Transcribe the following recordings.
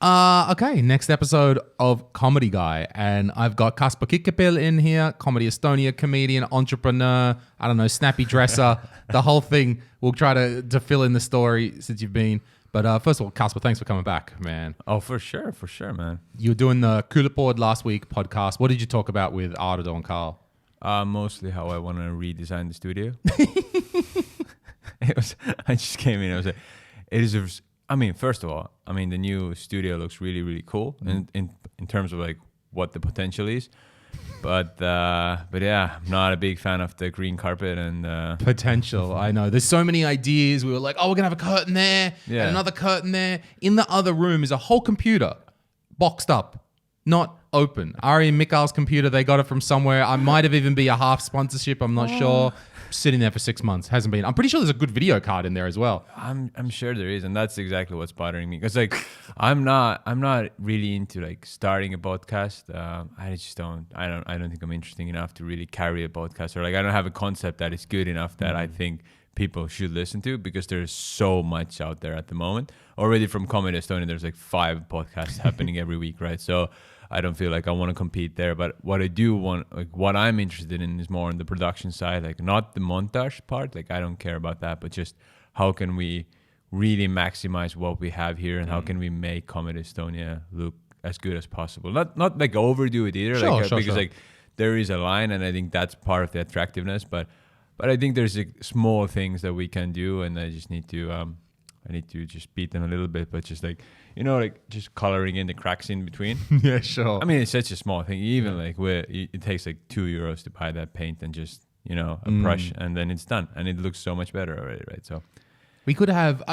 Okay, next episode of Comedy Guy. And I've got Kaspar Kikerpill in here, Comedy Estonia comedian, entrepreneur, I don't know, snappy dresser, the whole thing. We'll try to fill in the story since you've been. But first of all, Kaspar, thanks for coming back, man. Oh, for sure, man. You were doing the Preprepared last week podcast. What did you talk about with Ardo and Carl? Mostly how I want to redesign the studio. I just came in, I was like, first of all, the new studio looks really, really cool in terms of like what the potential is. But yeah, I'm not a big fan of the green carpet and potential. I know. There's so many ideas. We were like, oh, we're gonna have a curtain there and another curtain there. In the other room is a whole computer boxed up, not open. Ari and Mikhail's computer, they got it from somewhere. I might have even be a half sponsorship. I'm not sure. Sitting there for 6 months, hasn't been. I'm pretty sure there's a good video card in there as well. I'm sure there is, and that's exactly what's bothering me. Because like, I'm not really into like starting a podcast. I don't think I'm interesting enough to really carry a podcast, or like I don't have a concept that is good enough that I think people should listen to, because there's so much out there at the moment. Already from Comedy Estonia, there's like 5 podcasts happening every week, right? So I don't feel like I want to compete there. But what I do want, like what I'm interested in, is more on the production side, like not the montage part. Like I don't care about that, but just how can we really maximize what we have here, and how can we make Comedy Estonia look as good as possible? Not like overdo it either, because like there is a line, and I think that's part of the attractiveness. But I think there's like small things that we can do, and I just need to just beat them a little bit, but just like, like just coloring in the cracks in between. Yeah, sure. It's such a small thing. Even like where it takes like €2 to buy that paint and just, a brush, and then it's done, and it looks so much better already, right? So we could have,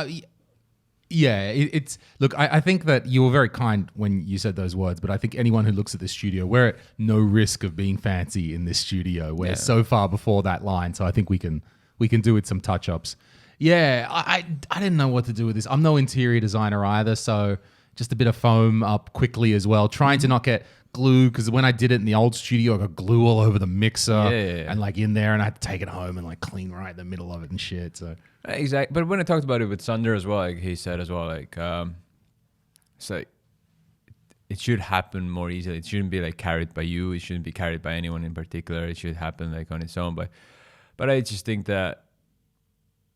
look, I think that you were very kind when you said those words, but I think anyone who looks at this studio, we're at no risk of being fancy in this studio. We're so far before that line, so I think we can do with some touch-ups. Yeah, I didn't know what to do with this. I'm no interior designer either, so just a bit of foam up quickly as well. Trying to not get glue, because when I did it in the old studio, I got glue all over the mixer and like in there, and I had to take it home and like clean right in the middle of it and shit. So exactly. But when I talked about it with Sander as well, like he said as well, like it's like it should happen more easily. It shouldn't be like carried by you. It shouldn't be carried by anyone in particular. It should happen like on its own. But I just think that,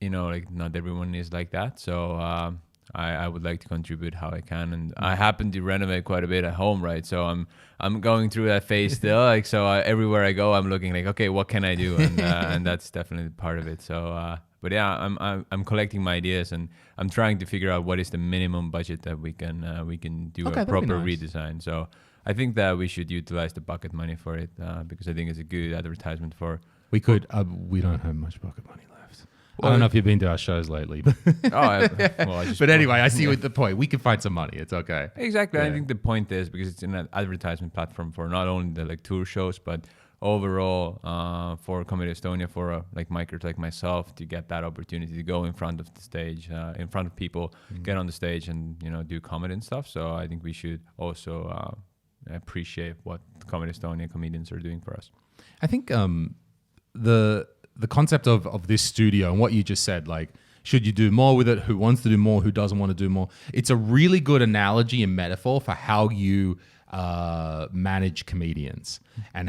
like not everyone is like that. So I would like to contribute how I can, and I happen to renovate quite a bit at home, right? So I'm going through that phase still. Like everywhere I go, I'm looking like, okay, what can I do? And that's definitely part of it. So but yeah, I'm collecting my ideas, and I'm trying to figure out what is the minimum budget that we can do a proper redesign. So I think that we should utilize the bucket money for it, because I think it's a good advertisement for. We could. We don't have much bucket money left. Well, I don't know if you've been to our shows lately. But but anyway, I see the point. We can find some money. It's okay. Exactly. Yeah. I think the point is, because it's an advertisement platform for not only the like tour shows, but overall for Comedy Estonia, for like micros like myself, to get that opportunity to go in front of the stage, in front of people, get on the stage and do comedy and stuff. So I think we should also appreciate what Comedy Estonia comedians are doing for us. I think the concept of this studio and what you just said, like, should you do more with it? Who wants to do more? Who doesn't want to do more? It's a really good analogy and metaphor for how you manage comedians, and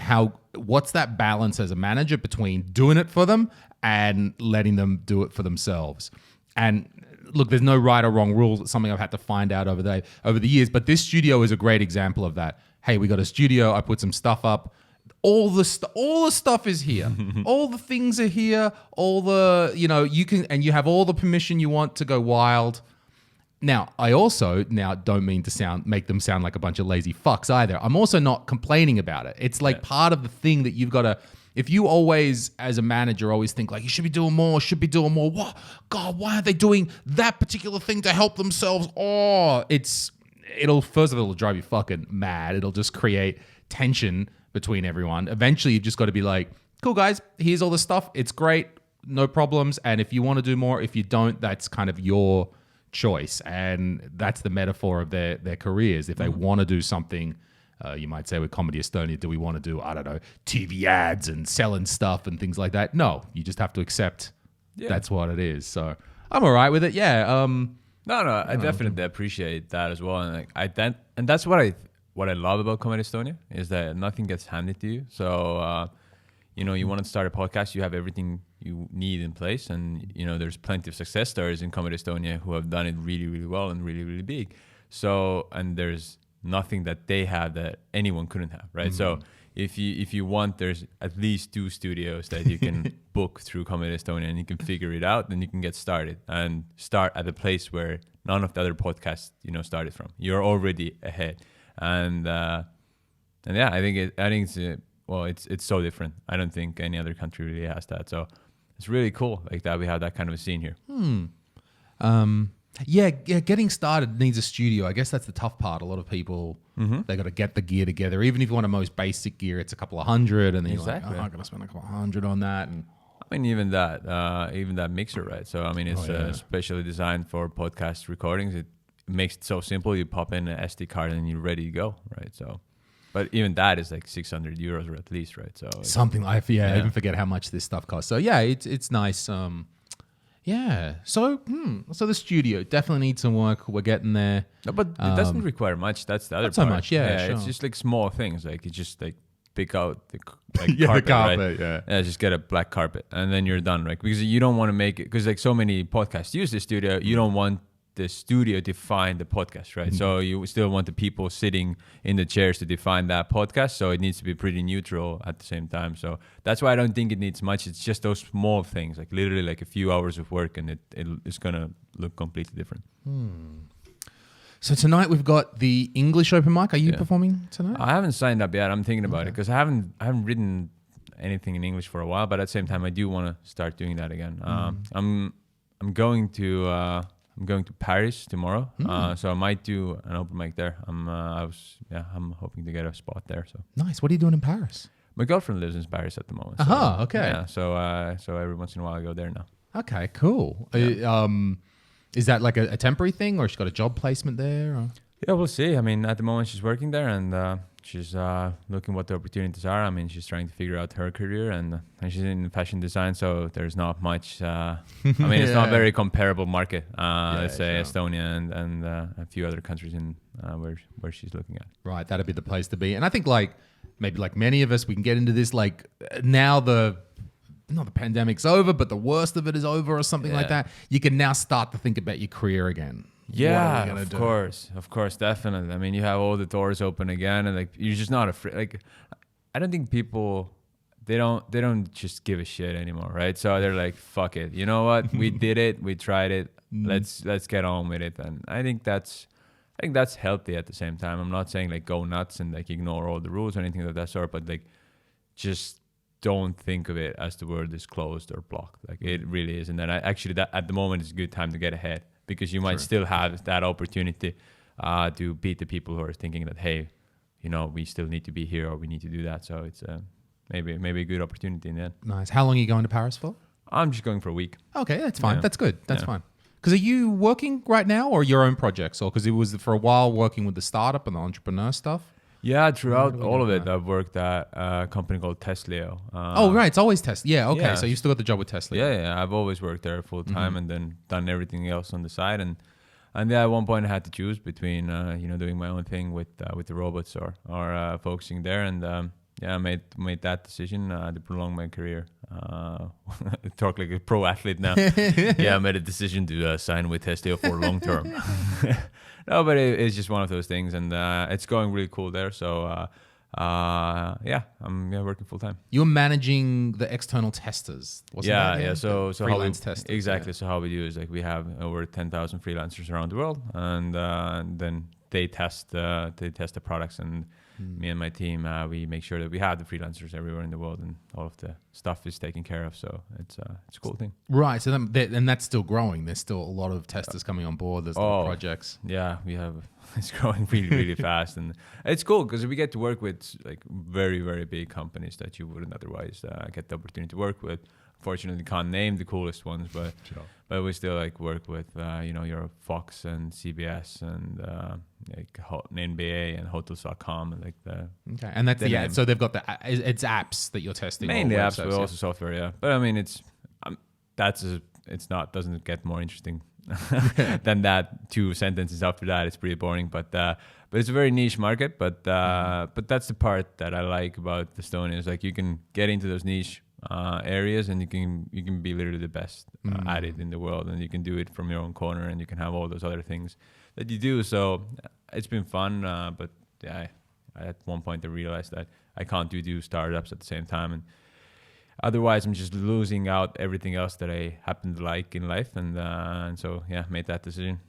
what's that balance as a manager between doing it for them and letting them do it for themselves. And look, there's no right or wrong rules. It's something I've had to find out over the years, but this studio is a great example of that. Hey, we got a studio. I put some stuff up. All the stuff is here. All the things are here. All the, you can, and you have all the permission you want to go wild. Now, I also don't mean to make them sound like a bunch of lazy fucks either. I'm also not complaining about it. It's like part of the thing that you've got to, if you always, as a manager, always think like, you should be doing more, what? God, why aren't they doing that particular thing to help themselves? Oh, first of all, it'll drive you fucking mad. It'll just create tension between everyone. Eventually, you've just got to be like, cool, guys, here's all the stuff. It's great. No problems. And if you want to do more, if you don't, that's kind of your choice. And that's the metaphor of their careers. If they want to do something, you might say with Comedy Estonia, do we want to do, I don't know, TV ads and selling stuff and things like that? No, you just have to accept that's what it is. So I'm all right with it. Yeah. No, I definitely appreciate that as well, and and that's what I love about Comedy Estonia is that nothing gets handed to you. So you want to start a podcast, you have everything you need in place, and there's plenty of success stories in Comedy Estonia who have done it really, really well and really, really big. So and there's nothing that they have that anyone couldn't have, right? So if you want, there's at least 2 studios that you can book through Comedy Estonia, and you can figure it out, then you can get started and start at a place where none of the other podcasts started from. You're already ahead, and yeah, I think it's so different. I don't think any other country really has that. So it's really cool like that we have that kind of a scene here. Yeah, getting started needs a studio. I guess that's the tough part. A lot of people, they got to get the gear together. Even if you want a most basic gear, it's a couple of hundred, and then you're like, I'm going to spend a couple of hundred on that. And I mean, even that mixer, right? So I mean, it's specially designed for podcast recordings. It makes it so simple. You pop in an SD card and you're ready to go, right? So, but even that is like 600 euros or at least, right? So something like I even forget how much this stuff costs. So yeah, it's nice. Yeah. So the studio definitely needs some work. We're getting there. No, but it doesn't require much. That's the other part. Not so much. Yeah. Sure. It's just like small things. Like it's just like pick out the carpet, right? Yeah. Just get a black carpet and then you're done, right? Because you don't want to make it, because like so many podcasts use the studio, you don't want the studio define the podcast, right? So you still want the people sitting in the chairs to define that podcast. So it needs to be pretty neutral at the same time. So that's why I don't think it needs much. It's just those small things, like literally like a few hours of work, and it's gonna look completely different. So tonight we've got the English open mic. Are you performing tonight? I haven't signed up yet. I'm thinking about it because I haven't written anything in English for a while. But at the same time, I do want to start doing that again. I'm going to Paris tomorrow, so I might do an open mic there. I'm hoping to get a spot there. So nice. What are you doing in Paris? My girlfriend lives in Paris at the moment. So, okay. Yeah, so every once in a while I go there now. Okay, cool. Yeah. Is that like a temporary thing, or she's got a job placement there? Or? Yeah, we'll see. I mean, at the moment she's working there, and she's looking what the opportunities are. I mean, she's trying to figure out her career, and she's in fashion design, so there's not much. I mean, it's not a very comparable market. Let's say Estonia and a few other countries in where she's looking at. Right, that'd be the place to be. And I think maybe like many of us, we can get into this like now not the pandemic's over, but the worst of it is over or something like that. You can now start to think about your career again. Yeah, of course, definitely. I mean, you have all the doors open again, and like you're just not afraid. Like, I don't think people they don't just give a shit anymore, right? So they're like, fuck it. You know what? We did it. We tried it. Let's get on with it. And I think that's healthy at the same time. I'm not saying like go nuts and like ignore all the rules or anything of that sort, but like just don't think of it as the world is closed or blocked. Like it really is. And then that at the moment is a good time to get ahead, because you might still have that opportunity to beat the people who are thinking that, hey, we still need to be here or we need to do that. So it's maybe a good opportunity in the end. Nice. How long are you going to Paris for? I'm just going for a week. Okay, that's fine. Yeah. That's good. That's fine. Because are you working right now or your own projects? Or because it was for a while working with the startup and the entrepreneur stuff? Yeah, throughout all of it, I've worked at a company called Testio. Right. It's always Testio. Yeah, okay. Yeah. So you still got the job with Testio. Yeah. I've always worked there full time and then done everything else on the side. And at one point I had to choose between, doing my own thing with the robots or focusing there. And I made that decision to prolong my career. Talk like a pro athlete now. I made a decision to sign with Testio for long term. No, but it's just one of those things, and it's going really cool there. So I'm working full time. You're managing the external testers. So freelance testers. Exactly. Yeah. So how we do is like we have over 10,000 freelancers around the world, and then they test the products, and me and my team we make sure that we have the freelancers everywhere in the world, and all of the stuff is taken care of. So it's a cool thing. Right. So and that's still growing. There's still a lot of testers coming on board. There's a lot of projects. Yeah, it's growing really, really fast, and it's cool because we get to work with like very, very big companies that you wouldn't otherwise get the opportunity to work with. Fortunately, can't name the coolest ones, but we still like work with your Fox and CBS and like NBA and Hotels.com and like the. Okay, and that's so they've got it's apps that you're testing. Mainly apps, but also software. Yeah, but I mean it's doesn't get more interesting then that 2 sentences after that is pretty boring. But it's a very niche market. But that's the part that I like about Estonia is like you can get into those niche areas and you can be literally the best at it in the world, and you can do it from your own corner, and you can have all those other things that you do. So it's been fun, but yeah, at one point I realized that I can't do startups at the same time, and otherwise I'm just losing out everything else that I happen to like in life, and so yeah, made that decision.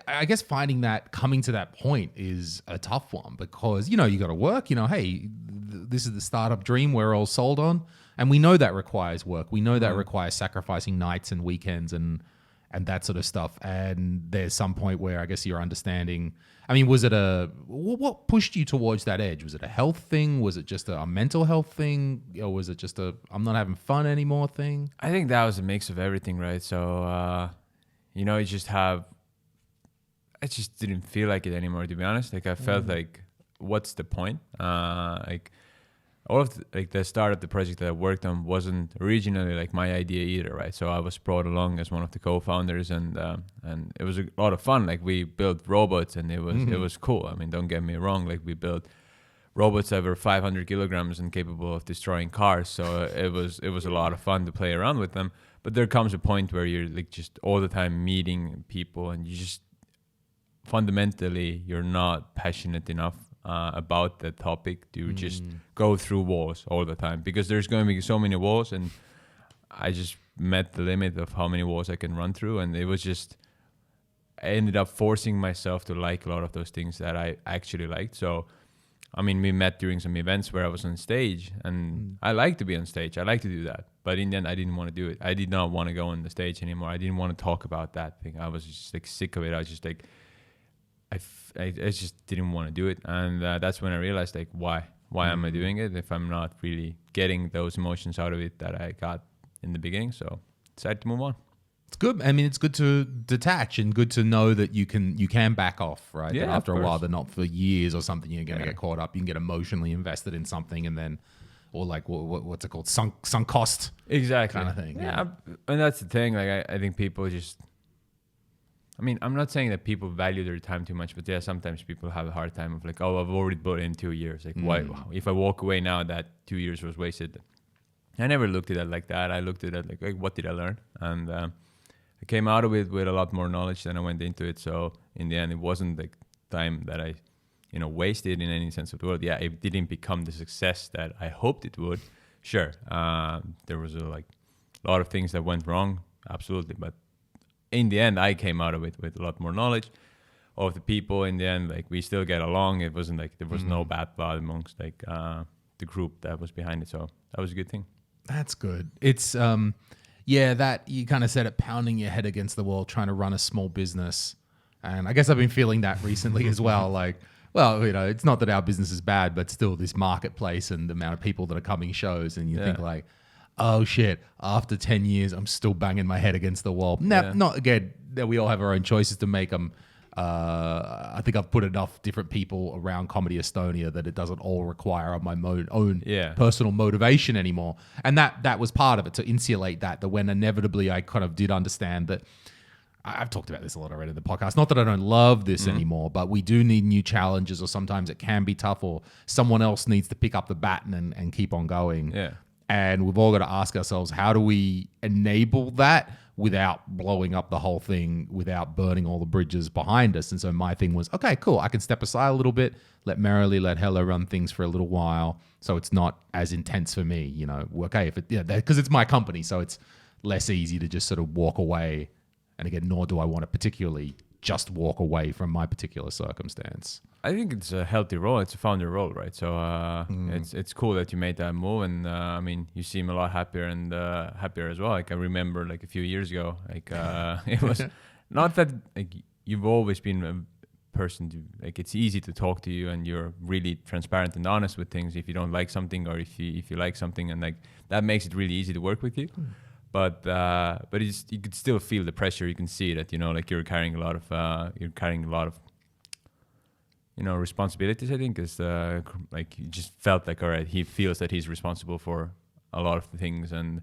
I guess coming to that point is a tough one because, you got to work, hey, this is the startup dream we're all sold on. And we know that requires work. We know that requires sacrificing nights and weekends and that sort of stuff. And there's some point where I guess you're understanding, was it what pushed you towards that edge? Was it a health thing? Was it just a mental health thing? Or was it just I'm not having fun anymore thing? I think that was a mix of everything, right? So, I just didn't feel like it anymore, to be honest. Like I felt like, what's the point? All of the start of the project that I worked on wasn't originally like my idea either, right? So I was brought along as one of the co-founders, and it was a lot of fun. Like we built robots, and it was cool. Don't get me wrong. Like we built robots that were 500 kilograms and capable of destroying cars. So it was a lot of fun to play around with them. But there comes a point where you're like just all the time meeting people, and you just fundamentally you're not passionate enough about the topic to just go through walls all the time, because there's going to be so many walls, and I just met the limit of how many walls I can run through, and it was just I ended up forcing myself to like a lot of those things that I actually liked. So we met during some events where I was on stage, and I like to be on stage. I like to do that, but in the end I didn't want to do it. I did not want to go on the stage anymore. I didn't want to talk about that thing. I was just like sick of it. I was just like I just didn't want to do it, and that's when I realized like why am I doing it if I'm not really getting those emotions out of it that I got in the beginning. So decided to move on. It's good. It's good to detach and good to know that you can back off, right? Yeah, that after of a while, course. they're not for years or something. You're going to get caught up. You can get emotionally invested in something, and then, or like what's it called, sunk cost, exactly kind of thing. Yeah, and that's the thing. Like I think people just. I'm not saying that people value their time too much, but yeah, sometimes people have a hard time of like, oh, I've already put in 2 years. Like, why? If I walk away now, that 2 years was wasted. I never looked at it like that. I looked at it like what did I learn? And I came out of it with a lot more knowledge than I went into it. So in the end, it wasn't like time that I, wasted in any sense of the word. Yeah, it didn't become the success that I hoped it would. Sure, there was a lot of things that went wrong, absolutely, but in the end, I came out of it with a lot more knowledge of the people. In the end, like we still get along. It wasn't like there was no bad blood amongst the group that was behind it. So that was a good thing. That's good. It's that you kind of said it, pounding your head against the wall, trying to run a small business. And I guess I've been feeling that recently as well. Like, well, it's not that our business is bad, but still this marketplace and the amount of people that are coming shows, and you think like, oh shit, after 10 years, I'm still banging my head against the wall. Not again, that we all have our own choices to make them. I think I've put enough different people around Comedy Estonia that it doesn't all require my own personal motivation anymore. And that was part of it, to insulate that when inevitably I kind of did understand that. I've talked about this a lot already in the podcast. Not that I don't love this anymore, but we do need new challenges, or sometimes it can be tough, or someone else needs to pick up the baton and keep on going. Yeah. And we've all got to ask ourselves, how do we enable that without blowing up the whole thing, without burning all the bridges behind us? And so my thing was, okay, cool. I can step aside a little bit, let Hello run things for a little while, so it's not as intense for me. Okay, because it's my company, so it's less easy to just sort of walk away. And again, nor do I want to particularly just walk away from my particular circumstance. I think it's a healthy role. It's a founder role, right? So it's cool that you made that move, and you seem a lot happier and happier as well. Like I remember, like a few years ago, like it was not that like you've always been a person to like it's easy to talk to you, and you're really transparent and honest with things. If you don't like something, or if you like something, and like that makes it really easy to work with you. But you could still feel the pressure. You can see that like you're carrying a lot of responsibilities. I think is like you just felt like, all right, he feels that he's responsible for a lot of the things, and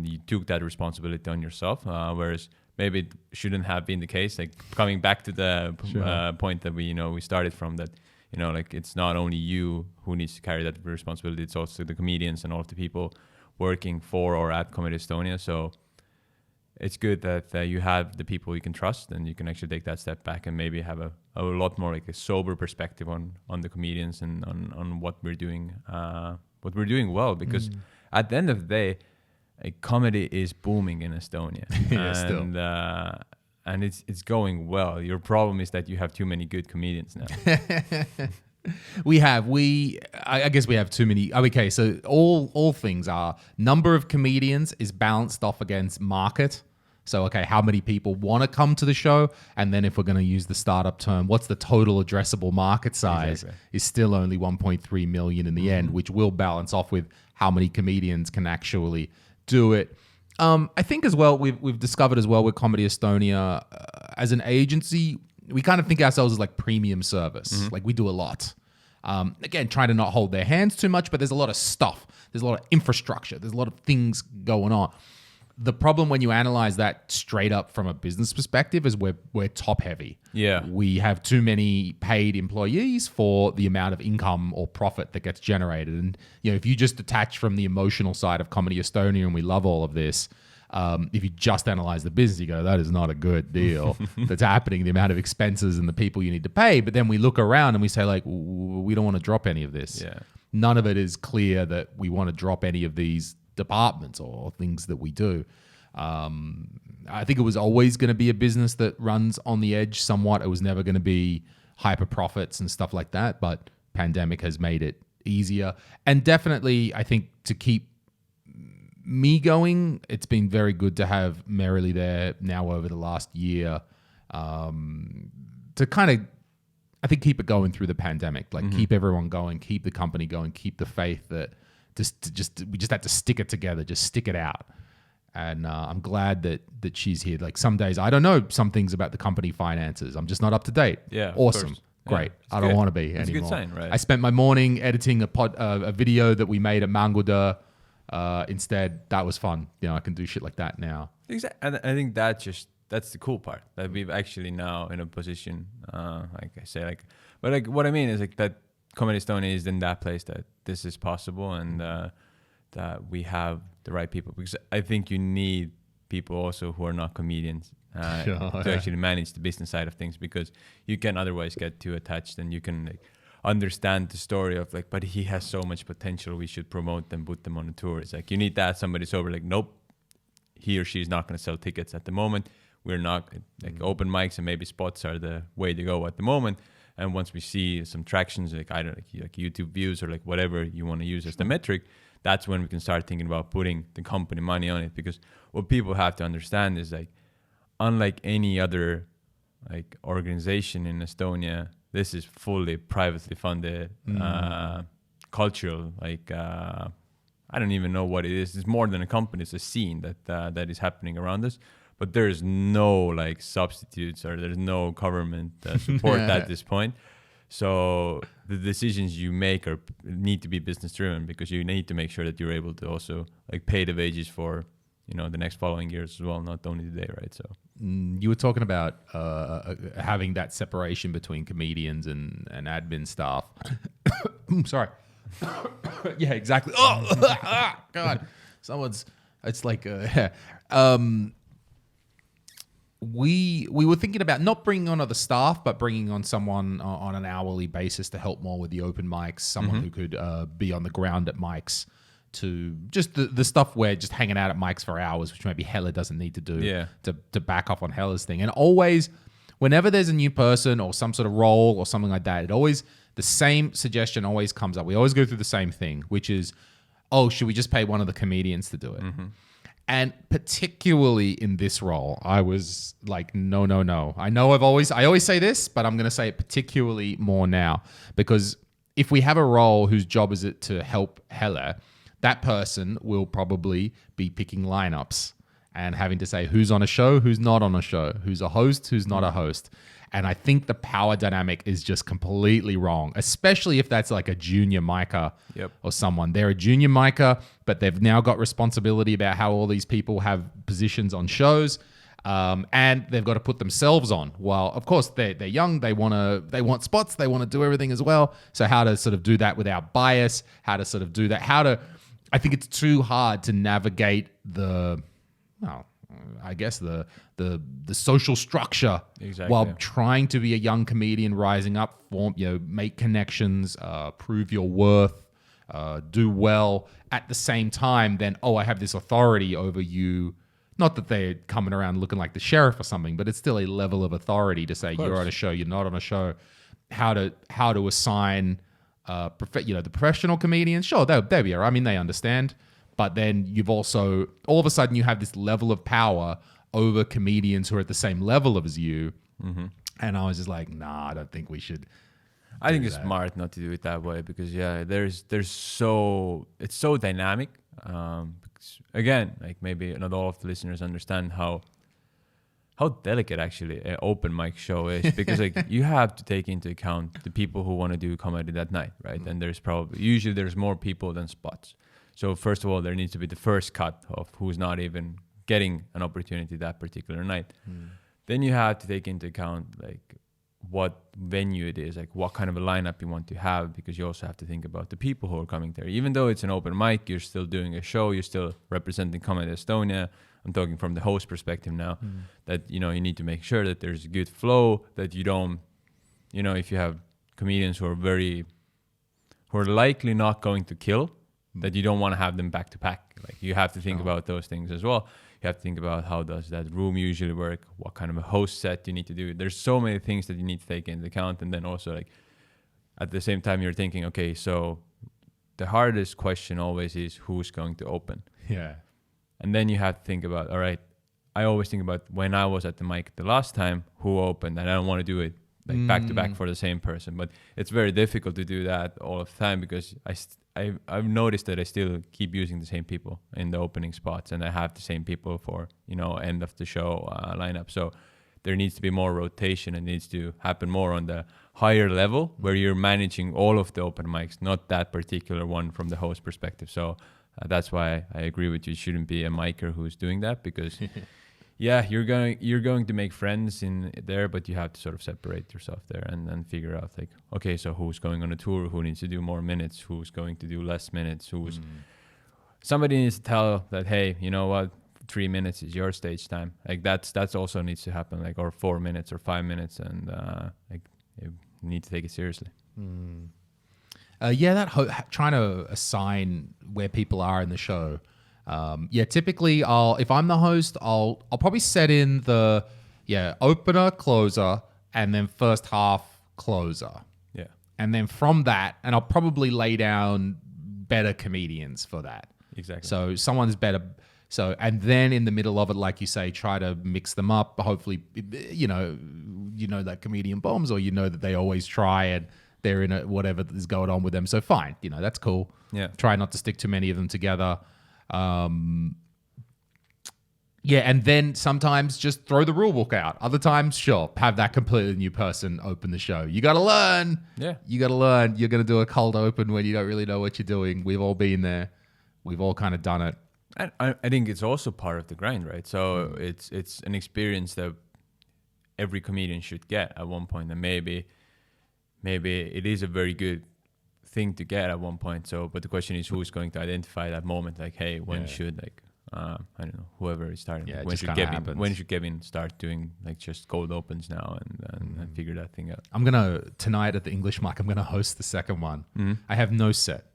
you took that responsibility on yourself. Whereas maybe it shouldn't have been the case. Like coming back to the point that we started from, that like it's not only you who needs to carry that responsibility, it's also the comedians and all of the people working for or at Comedy Estonia. So it's good that you have the people you can trust, and you can actually take that step back and maybe have a lot more like a sober perspective on the comedians and on what we're doing well, because at the end of the day, comedy is booming in Estonia. And it's going well. Your problem is that you have too many good comedians now. I guess we have too many. Okay, so all things are number of comedians is balanced off against market. So, okay, how many people want to come to the show? And then if we're going to use the startup term, what's the total addressable market size? Exactly. Is still only 1.3 million in the end, which will balance off with how many comedians can actually do it. I think as well, we've discovered as well with Comedy Estonia, as an agency, we kind of think ourselves as like premium service. Like we do a lot. Again, trying to not hold their hands too much, but there's a lot of stuff. There's a lot of infrastructure. There's a lot of things going on. The problem when you analyze that straight up from a business perspective is we're top heavy. Yeah. We have too many paid employees for the amount of income or profit that gets generated. And if you just detach from the emotional side of Comedy Estonia, and we love all of this, if you just analyze the business, you go, that is not a good deal that's happening, the amount of expenses and the people you need to pay. But then we look around and we say, like, we don't want to drop any of this. Yeah. None of it is clear that we want to drop any of these departments or things that we do. I think it was always going to be a business that runs on the edge somewhat. It was never going to be hyper profits and stuff like that, but pandemic has made it easier. And definitely, I think to keep me going, it's been very good to have Merrily there now over the last year, to kind of, I think, keep it going through the pandemic, like keep everyone going, keep the company going, keep the faith that we just had to stick it together, just stick it out. And I'm glad that she's here. Like some days, I don't know some things about the company finances. I'm just not up to date. Yeah, awesome, great. Yeah, I don't want to be anymore. It's a good sign, right? I spent my morning editing a video that we made at Manguda. Instead, that was fun. I can do shit like that now. Exactly, and I think that's the cool part, that we've actually now in a position, like I say, but what I mean is that Comedy Estonia is in that place that this is possible, and that we have the right people, because I think you need people also who are not comedians to actually manage the business side of things, because you can otherwise get too attached, and you can understand the story of but he has so much potential, we should promote them, put them on a tour. It's you need that somebody sober, nope, he or she is not going to sell tickets at the moment. We're not open mics and maybe spots are the way to go at the moment. And once we see some tractions, YouTube views or whatever you want to use as the metric, that's when we can start thinking about putting the company money on it. Because what people have to understand is unlike any other organization in Estonia, this is fully privately funded, cultural. I don't even know what it is. It's more than a company. It's a scene that is happening around us. But there's no substitutes, or there's no government support at this point. So the decisions you make need to be business driven, because you need to make sure that you're able to also pay the wages for the next following years as well, not only today, right? So you were talking about having that separation between comedians and admin staff. Sorry. Yeah, exactly. Oh God, it's we were thinking about not bringing on other staff, but bringing on someone on an hourly basis to help more with the open mics, someone who could be on the ground at mics, to just the stuff where just hanging out at mics for hours, which maybe Hella doesn't need to do, to back off on Hella's thing. And always, whenever there's a new person or some sort of role or something like that, the same suggestion always comes up. We always go through the same thing, which is, should we just pay one of the comedians to do it? And particularly in this role, I was like, no. I know I always say this, but I'm going to say it particularly more now, because if we have a role whose job is it to help Hella, that person will probably be picking lineups and having to say who's on a show, who's not on a show, who's a host, who's not a host. And I think the power dynamic is just completely wrong, especially if that's a junior micer or someone. They're a junior micer, but they've now got responsibility about how all these people have positions on shows. and they've got to put themselves on. Well, of course, they're young. They want spots. They want to do everything as well. So how to sort of do that without bias? How to sort of do that? I think it's too hard to navigate the social structure while trying to be a young comedian rising up, make connections, prove your worth, do well at the same time. Then, I have this authority over you. Not that they're coming around looking like the sheriff or something, but it's still a level of authority to say you're on a show, you're not on a show. How to assign, the professional comedians. Sure, they'll be all right. I mean, they understand. But then you've also, all of a sudden, you have this level of power over comedians who are at the same level as you. Mm-hmm. And I was just like, nah, I don't think we should. I think it's smart not to do it that way because it's so dynamic. Because again, like maybe not all of the listeners understand how delicate actually an open mic show is because like you have to take into account the people who want to do comedy that night, right? Mm-hmm. And usually there's more people than spots. So first of all, there needs to be the first cut of who's not even getting an opportunity that particular night. Mm. Then you have to take into account like what venue it is, like what kind of a lineup you want to have, because you also have to think about the people who are coming there. Even though it's an open mic, you're still doing a show, you're still representing Comedy Estonia. I'm talking from the host perspective now, that, you need to make sure that there's a good flow, that you don't, if you have comedians who are likely not going to kill, that you don't want to have them back to back. Like you have to think about those things as well. You have to think about how does that room usually work, what kind of a host set you need to do. There's so many things that you need to take into account. And then also like at the same time you're thinking, okay, so the hardest question always is who's going to open. Yeah. And then you have to think about, all right, I always think about when I was at the mic the last time, who opened, and I don't want to do it like back to back for the same person. But it's very difficult to do that all the time because I've noticed that I still keep using the same people in the opening spots, and I have the same people for end of the show lineup. So there needs to be more rotation. It needs to happen more on the higher level where you're managing all of the open mics, not that particular one from the host perspective. So that's why I agree with you. It shouldn't be a micer who's doing that because. Yeah, you're going to make friends in there, but you have to sort of separate yourself there and then figure out like, okay, so who's going on a tour, who needs to do more minutes, who's going to do less minutes, somebody needs to tell that, hey, you know what, 3 minutes is your stage time. Like that's also needs to happen, like, or 4 minutes or 5 minutes, and like you need to take it seriously. Trying to assign where people are in the show. Typically if I'm the host, I'll probably set in the opener, closer, and then first half closer. Yeah. And then from that, and I'll probably lay down better comedians for that. Exactly. So someone's better. So, and then in the middle of it, like you say, try to mix them up. Hopefully, that comedian bombs, or that they always try and they're in whatever is going on with them. So fine, that's cool. Yeah. Try not to stick too many of them together. And then sometimes just throw the rule book out. Other times, sure, have that completely new person open the show. You got to learn. Yeah. You got to learn. You're going to do a cold open when you don't really know what you're doing. We've all been there. We've all kind of done it. And I think it's also part of the grind, right? So it's an experience that every comedian should get at one point. And maybe it is a very good thing to get at one point. So, but the question is, who's going to identify that moment? Like, hey, when should I don't know, whoever is starting. Yeah, when should Kevin start doing like just cold opens now and figure that thing out? Tonight at the English mic, I'm gonna host the second one. I have no set.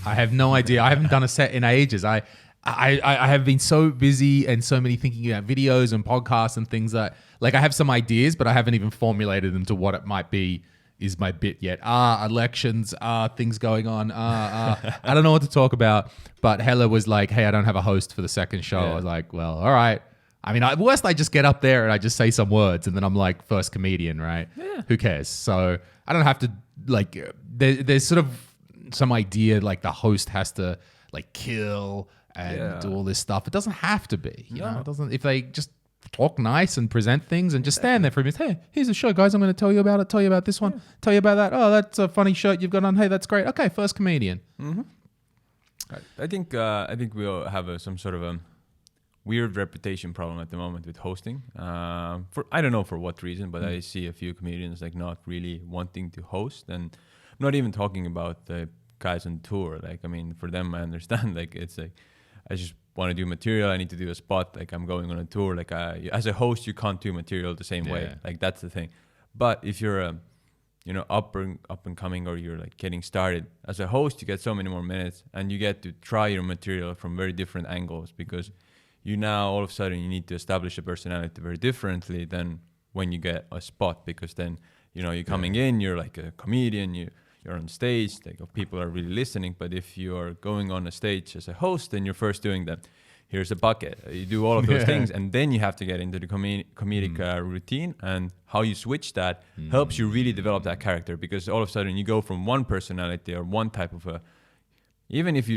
I have no idea. I haven't done a set in ages. I have been so busy and so many thinking about videos and podcasts and things that, like, I have some ideas, but I haven't even formulated them to what it might be. Is my bit yet? Elections, things going on. I don't know what to talk about. But Hella was like, hey, I don't have a host for the second show. Yeah. I was like, well, all right. I mean, at worst, I just get up there and I just say some words and then I'm like first comedian, right? Yeah. Who cares? So I don't have to, like, there's sort of some idea like the host has to like kill and do all this stuff. It doesn't have to be, you know, it doesn't, if they just talk nice and present things and just stand there for a minute. Hey, here's a show, guys. I'm going to tell you about it. Tell you about this one. Tell you about that. Oh, that's a funny shirt you've got on. Hey, that's great. Okay, first comedian. I think we'll have some sort of weird reputation problem at the moment with hosting. For I don't know for what reason, but I see a few comedians like not really wanting to host, and I'm not even talking about the guys on tour. Like, I mean, for them, I understand. Like, it's like I just want to do material. I need to do a spot. Like, I'm going on a tour. Like, as a host, you can't do material the same way. Like, that's the thing. But if you're a up and coming, or you're like getting started as a host, you get so many more minutes, and you get to try your material from very different angles, because you now all of a sudden you need to establish a personality very differently than when you get a spot, because then you're coming in, you're like a comedian, you're on stage, like people are really listening. But if you're going on a stage as a host, then you're first doing that. Here's a bucket. You do all of those things, and then you have to get into the comedic routine, and how you switch that helps you really develop that character, because all of a sudden you go from one personality or one type of even if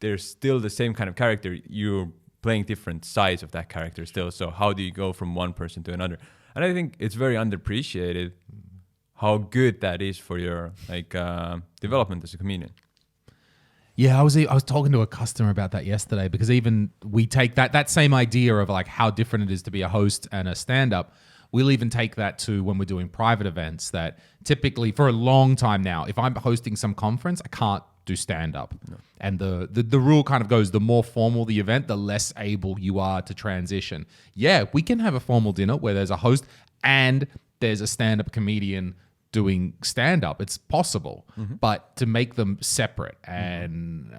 they're still the same kind of character, you're playing different sides of that character still. So how do you go from one person to another? And I think it's very underappreciated how good that is for your development as a comedian. Yeah, I was talking to a customer about that yesterday, because even we take that same idea of like how different it is to be a host and a stand-up. We'll even take that to when we're doing private events, that typically for a long time now, if I'm hosting some conference, I can't do stand-up. No. And the rule kind of goes, the more formal the event, the less able you are to transition. Yeah, we can have a formal dinner where there's a host and there's a stand-up comedian doing stand-up. It's possible, but to make them separate. And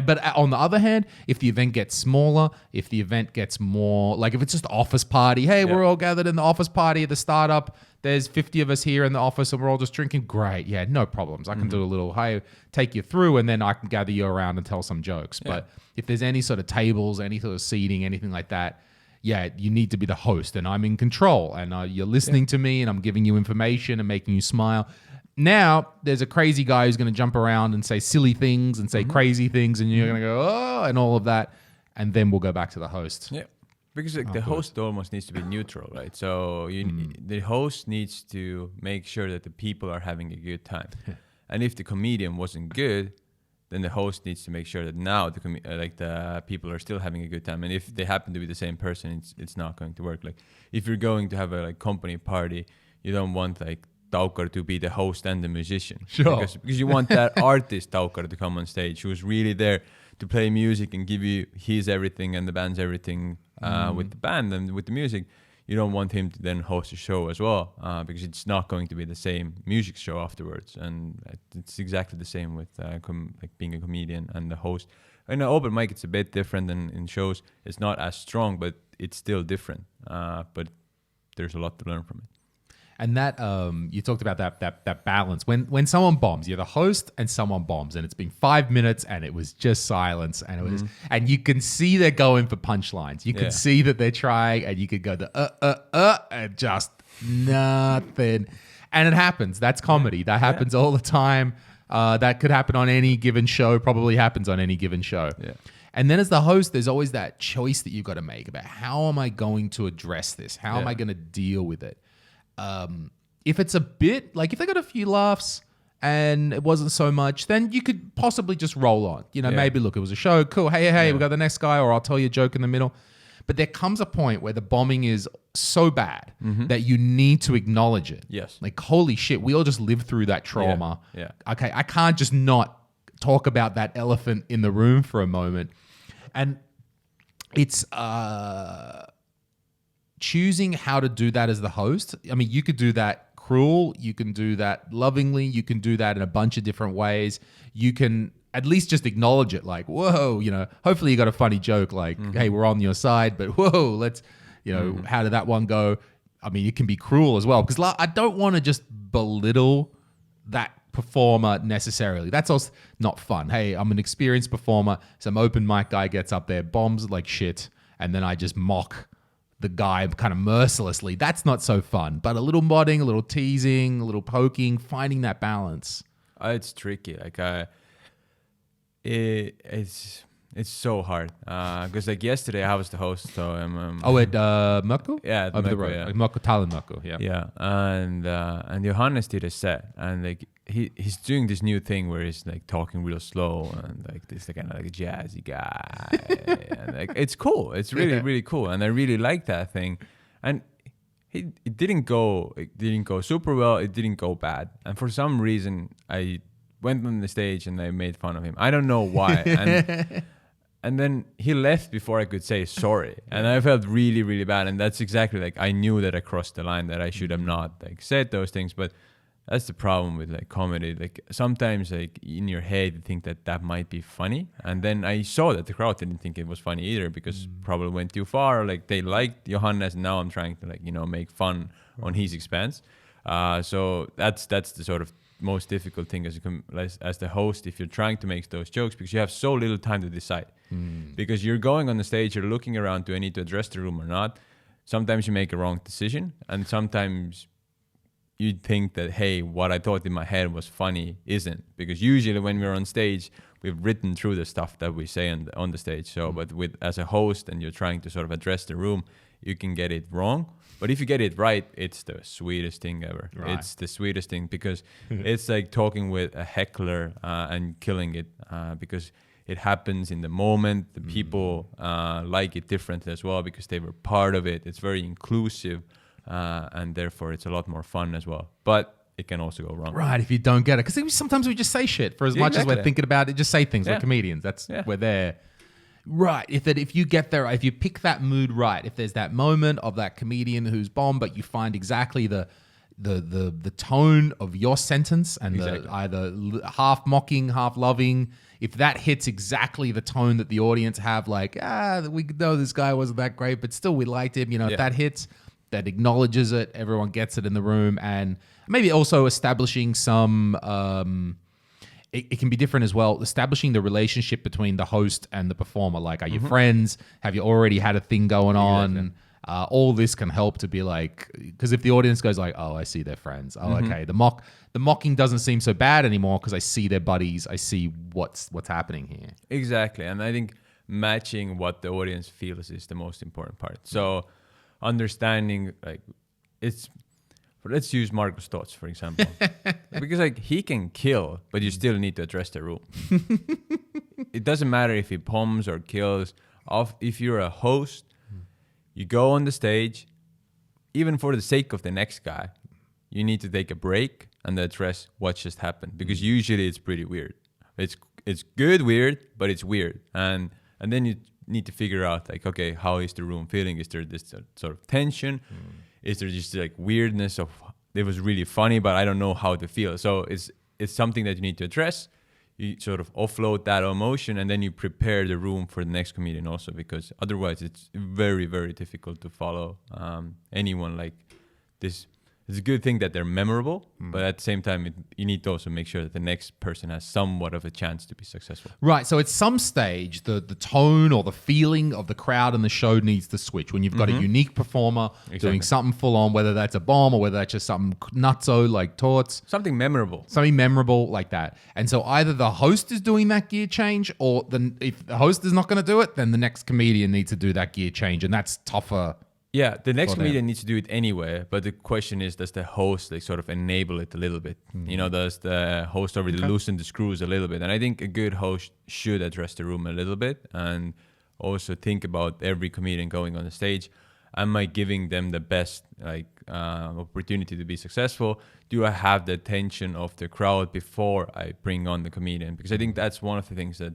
but on the other hand, if the event gets smaller, if the event gets more, like if it's just office party, hey, we're all gathered in the office party at the startup, there's 50 of us here in the office and we're all just drinking, great, yeah, no problems. I can do a little, hey, take you through, and then I can gather you around and tell some jokes. But if there's any sort of tables, any sort of seating, anything like that, yeah, you need to be the host, and I'm in control, and you're listening to me, and I'm giving you information and making you smile. Now, there's a crazy guy who's going to jump around and say silly things and say crazy things, and you're going to go, oh, and all of that, and then we'll go back to the host. Yeah, because the host almost needs to be neutral, right? So the host needs to make sure that the people are having a good time. And if the comedian wasn't good, then the host needs to make sure that now the people are still having a good time. And if they happen to be the same person, it's not going to work. Like if you're going to have a company party, you don't want like Taukar to be the host and the musician. Sure. Because you want that artist Taukar to come on stage, who's really there to play music and give you his everything and the band's everything with the band and with the music. You don't want him to then host a show as well, because it's not going to be the same music show afterwards. And it's exactly the same with being a comedian and the host. In an open mic, it's a bit different than in shows. It's not as strong, but it's still different. But there's a lot to learn from it. And that you talked about that balance. When someone bombs, you're the host and someone bombs, and it's been 5 minutes and it was just silence, and it was, and you can see they're going for punchlines. You can see that they're trying, and you could go and just nothing. And it happens. That's comedy. That happens all the time. That could happen on any given show. Probably happens on any given show. Yeah. And then as the host, there's always that choice that you've got to make about how am I going to address this? How am I going to deal with it? If it's a bit, like if they got a few laughs and it wasn't so much, then you could possibly just roll on. Maybe look, it was a show, cool, hey, we got the next guy, or I'll tell you a joke in the middle. But there comes a point where the bombing is so bad that you need to acknowledge it. Yes. Like, holy shit, we all just lived through that trauma. Yeah. Okay, I can't just not talk about that elephant in the room for a moment. And it's choosing how to do that as the host. I mean, you could do that cruel, you can do that lovingly, you can do that in a bunch of different ways. You can at least just acknowledge it, like, whoa, hopefully you got a funny joke, like, hey, we're on your side, but whoa, let's, how did that one go? I mean, it can be cruel as well, because I don't want to just belittle that performer necessarily. That's also not fun. Hey, I'm an experienced performer. Some open mic guy gets up there, bombs like shit, and then I just mock the guy kind of mercilessly. That's not so fun. But a little modding, a little teasing, a little poking, finding that balance. It's tricky. Like it's so hard. Because like yesterday I was the host, so I'm at Mökku? Yeah, over the road. Yeah. Mökku, Tallinn Mökku, yeah. Yeah, and Johannes did a set, and like he's doing this new thing where he's like talking real slow and like this kind of like a jazzy guy. And like it's cool. It's really cool, and I really like that thing. And it didn't go super well. It didn't go bad, and for some reason I went on the stage and I made fun of him. I don't know why. And then he left before I could say sorry, and I felt really bad. And that's exactly like I knew that I crossed the line, that I should have not like said those things. But that's the problem with like comedy. Like sometimes like in your head you think that might be funny, and then I saw that the crowd didn't think it was funny either, because probably went too far. Like they liked Johannes, and now I'm trying to like make fun on his expense. So that's the sort of most difficult thing as the host, if you're trying to make those jokes, because you have so little time to decide. Because you're going on the stage, you're looking around, do I need to address the room or not? Sometimes you make a wrong decision, and sometimes you'd think that, hey, what I thought in my head was funny isn't, because usually when we're on stage, we've written through the stuff that we say on the stage. So, but as a host, and you're trying to sort of address the room, you can get it wrong. But if you get it right, it's the sweetest thing ever. Right. It's the sweetest thing, because it's like talking with a heckler and killing it, because it happens in the moment. The people like it differently as well, because they were part of it. It's very inclusive, and therefore it's a lot more fun as well. But it can also go wrong. Right, if you don't get it. Because sometimes we just say shit for as much as we're thinking about it. Just say things like comedians. We're there. Right, if you get there, if you pick that mood right, if there's that moment of that comedian who's bombed, but you find exactly the tone of your sentence, and either half mocking, half loving, if that hits exactly the tone that the audience have, like, we know this guy wasn't that great, but still we liked him, if that hits, that acknowledges it, everyone gets it in the room. And maybe also establishing some... It can be different as well, establishing the relationship between the host and the performer. Like, are you friends? Have you already had a thing going on? All this can help to be like, because if the audience goes like, oh, I see they're friends. Oh, okay. The mocking doesn't seem so bad anymore because I see their buddies. I see what's happening here. Exactly. And I think matching what the audience feels is the most important part. So understanding, like, let's use Margus' thoughts, for example. Because like he can kill, but you still need to address the room. It doesn't matter if he bombs or kills. If you're a host, you go on the stage, even for the sake of the next guy, you need to take a break and address what just happened. Because usually it's pretty weird. It's good weird, but it's weird. And then you need to figure out like, okay, how is the room feeling? Is there this sort of tension? Is there just like weirdness of it was really funny, but I don't know how to feel? So it's something that you need to address. You sort of offload that emotion, and then you prepare the room for the next comedian also, because otherwise it's very, very difficult to follow anyone like this. It's a good thing that they're memorable, but at the same time, you need to also make sure that the next person has somewhat of a chance to be successful. Right. So at some stage, the tone or the feeling of the crowd and the show needs to switch. When you've got a unique performer doing something full on, whether that's a bomb or whether that's just something nutso like torts. Something memorable like that. And so either the host is doing that gear change, or if the host is not going to do it, then the next comedian needs to do that gear change. And that's tougher. Yeah, the next comedian needs to do it anyway, but the question is, does the host like sort of enable it a little bit? Does the host already loosen the screws a little bit? And I think a good host should address the room a little bit, and also think about every comedian going on the stage. Am I giving them the best opportunity to be successful? Do I have the attention of the crowd before I bring on the comedian? Because I think that's one of the things that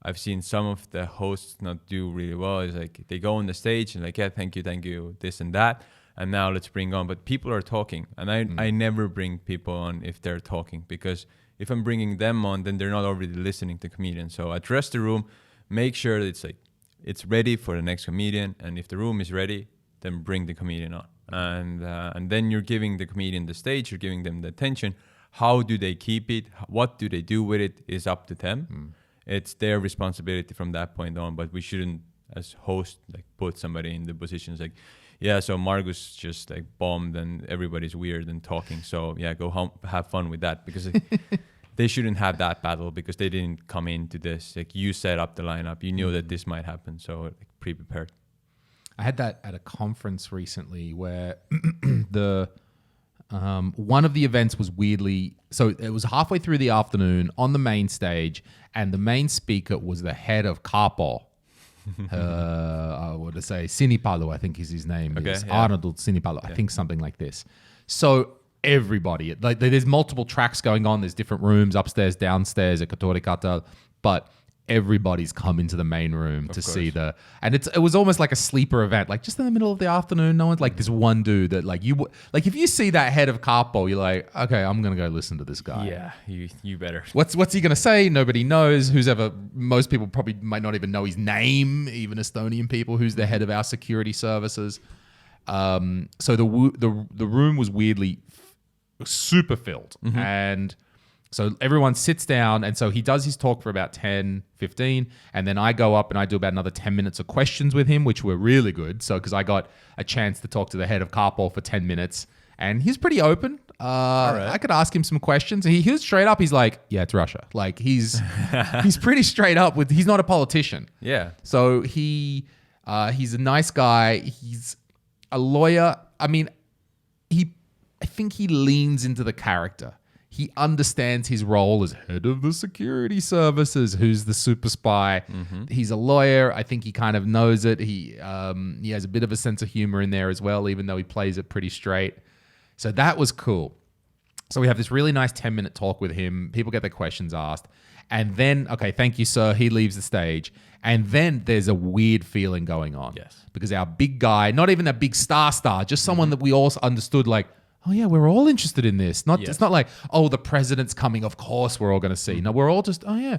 I've seen some of the hosts not do really well, is like they go on the stage and like, yeah, thank you, this and that, and now let's bring on. But people are talking, and I never bring people on if they're talking, because if I'm bringing them on, then they're not already listening to comedians. So address the room, make sure that it's ready for the next comedian, and if the room is ready, then bring the comedian on, and then you're giving the comedian the stage, you're giving them the attention. How do they keep it? What do they do with it is up to them. It's their responsibility from that point on, but we shouldn't, as host, like put somebody in the positions like, yeah, so Margus just like bombed and everybody's weird and talking. So yeah, go home, have fun with that, because they shouldn't have that battle, because they didn't come into this. Like, you set up the lineup, you knew that this might happen, so like, pre-prepared. I had that at a conference recently where One of the events was weirdly, so it was halfway through the afternoon on the main stage, and the main speaker was the head of Karpo. I would say Sinipalu, I think is his name. Okay, is yeah. Arnold Sinipalu, I think something like this. So everybody, like there's multiple tracks going on. There's different rooms upstairs, downstairs at Katorikata, but everybody's come into the main room to see and it was almost like a sleeper event, like just in the middle of the afternoon. No one's like this one dude that like if you see that head of Karpo, you're like, okay, I'm gonna go listen to this guy. Yeah, you better. What's he gonna say? Nobody knows. Most people probably might not even know his name, even Estonian people. Who's the head of our security services? So the room was weirdly super filled, and so everyone sits down, and so he does his talk for about 10, 15, and then I go up and I do about another 10 minutes of questions with him, which were really good. So because I got a chance to talk to the head of Karpo for 10 minutes, and he's pretty open. I could ask him some questions. He was straight up. He's like, yeah, it's Russia. Like he's pretty straight up he's not a politician. Yeah. So he's a nice guy. He's a lawyer. I mean, I think he leans into the character. He understands his role as head of the security services, who's the super spy. He's a lawyer. I think he kind of knows it. He has a bit of a sense of humor in there as well, even though he plays it pretty straight. So that was cool. So we have this really nice 10-minute talk with him. People get their questions asked. And then, okay, thank you, sir. He leaves the stage. And then there's a weird feeling going on. Yes. Because our big guy, not even a big star, just someone that we all understood like, oh yeah, we're all interested in this. It's not like, oh, the president's coming, of course we're all going to see. No, we're all just, oh yeah.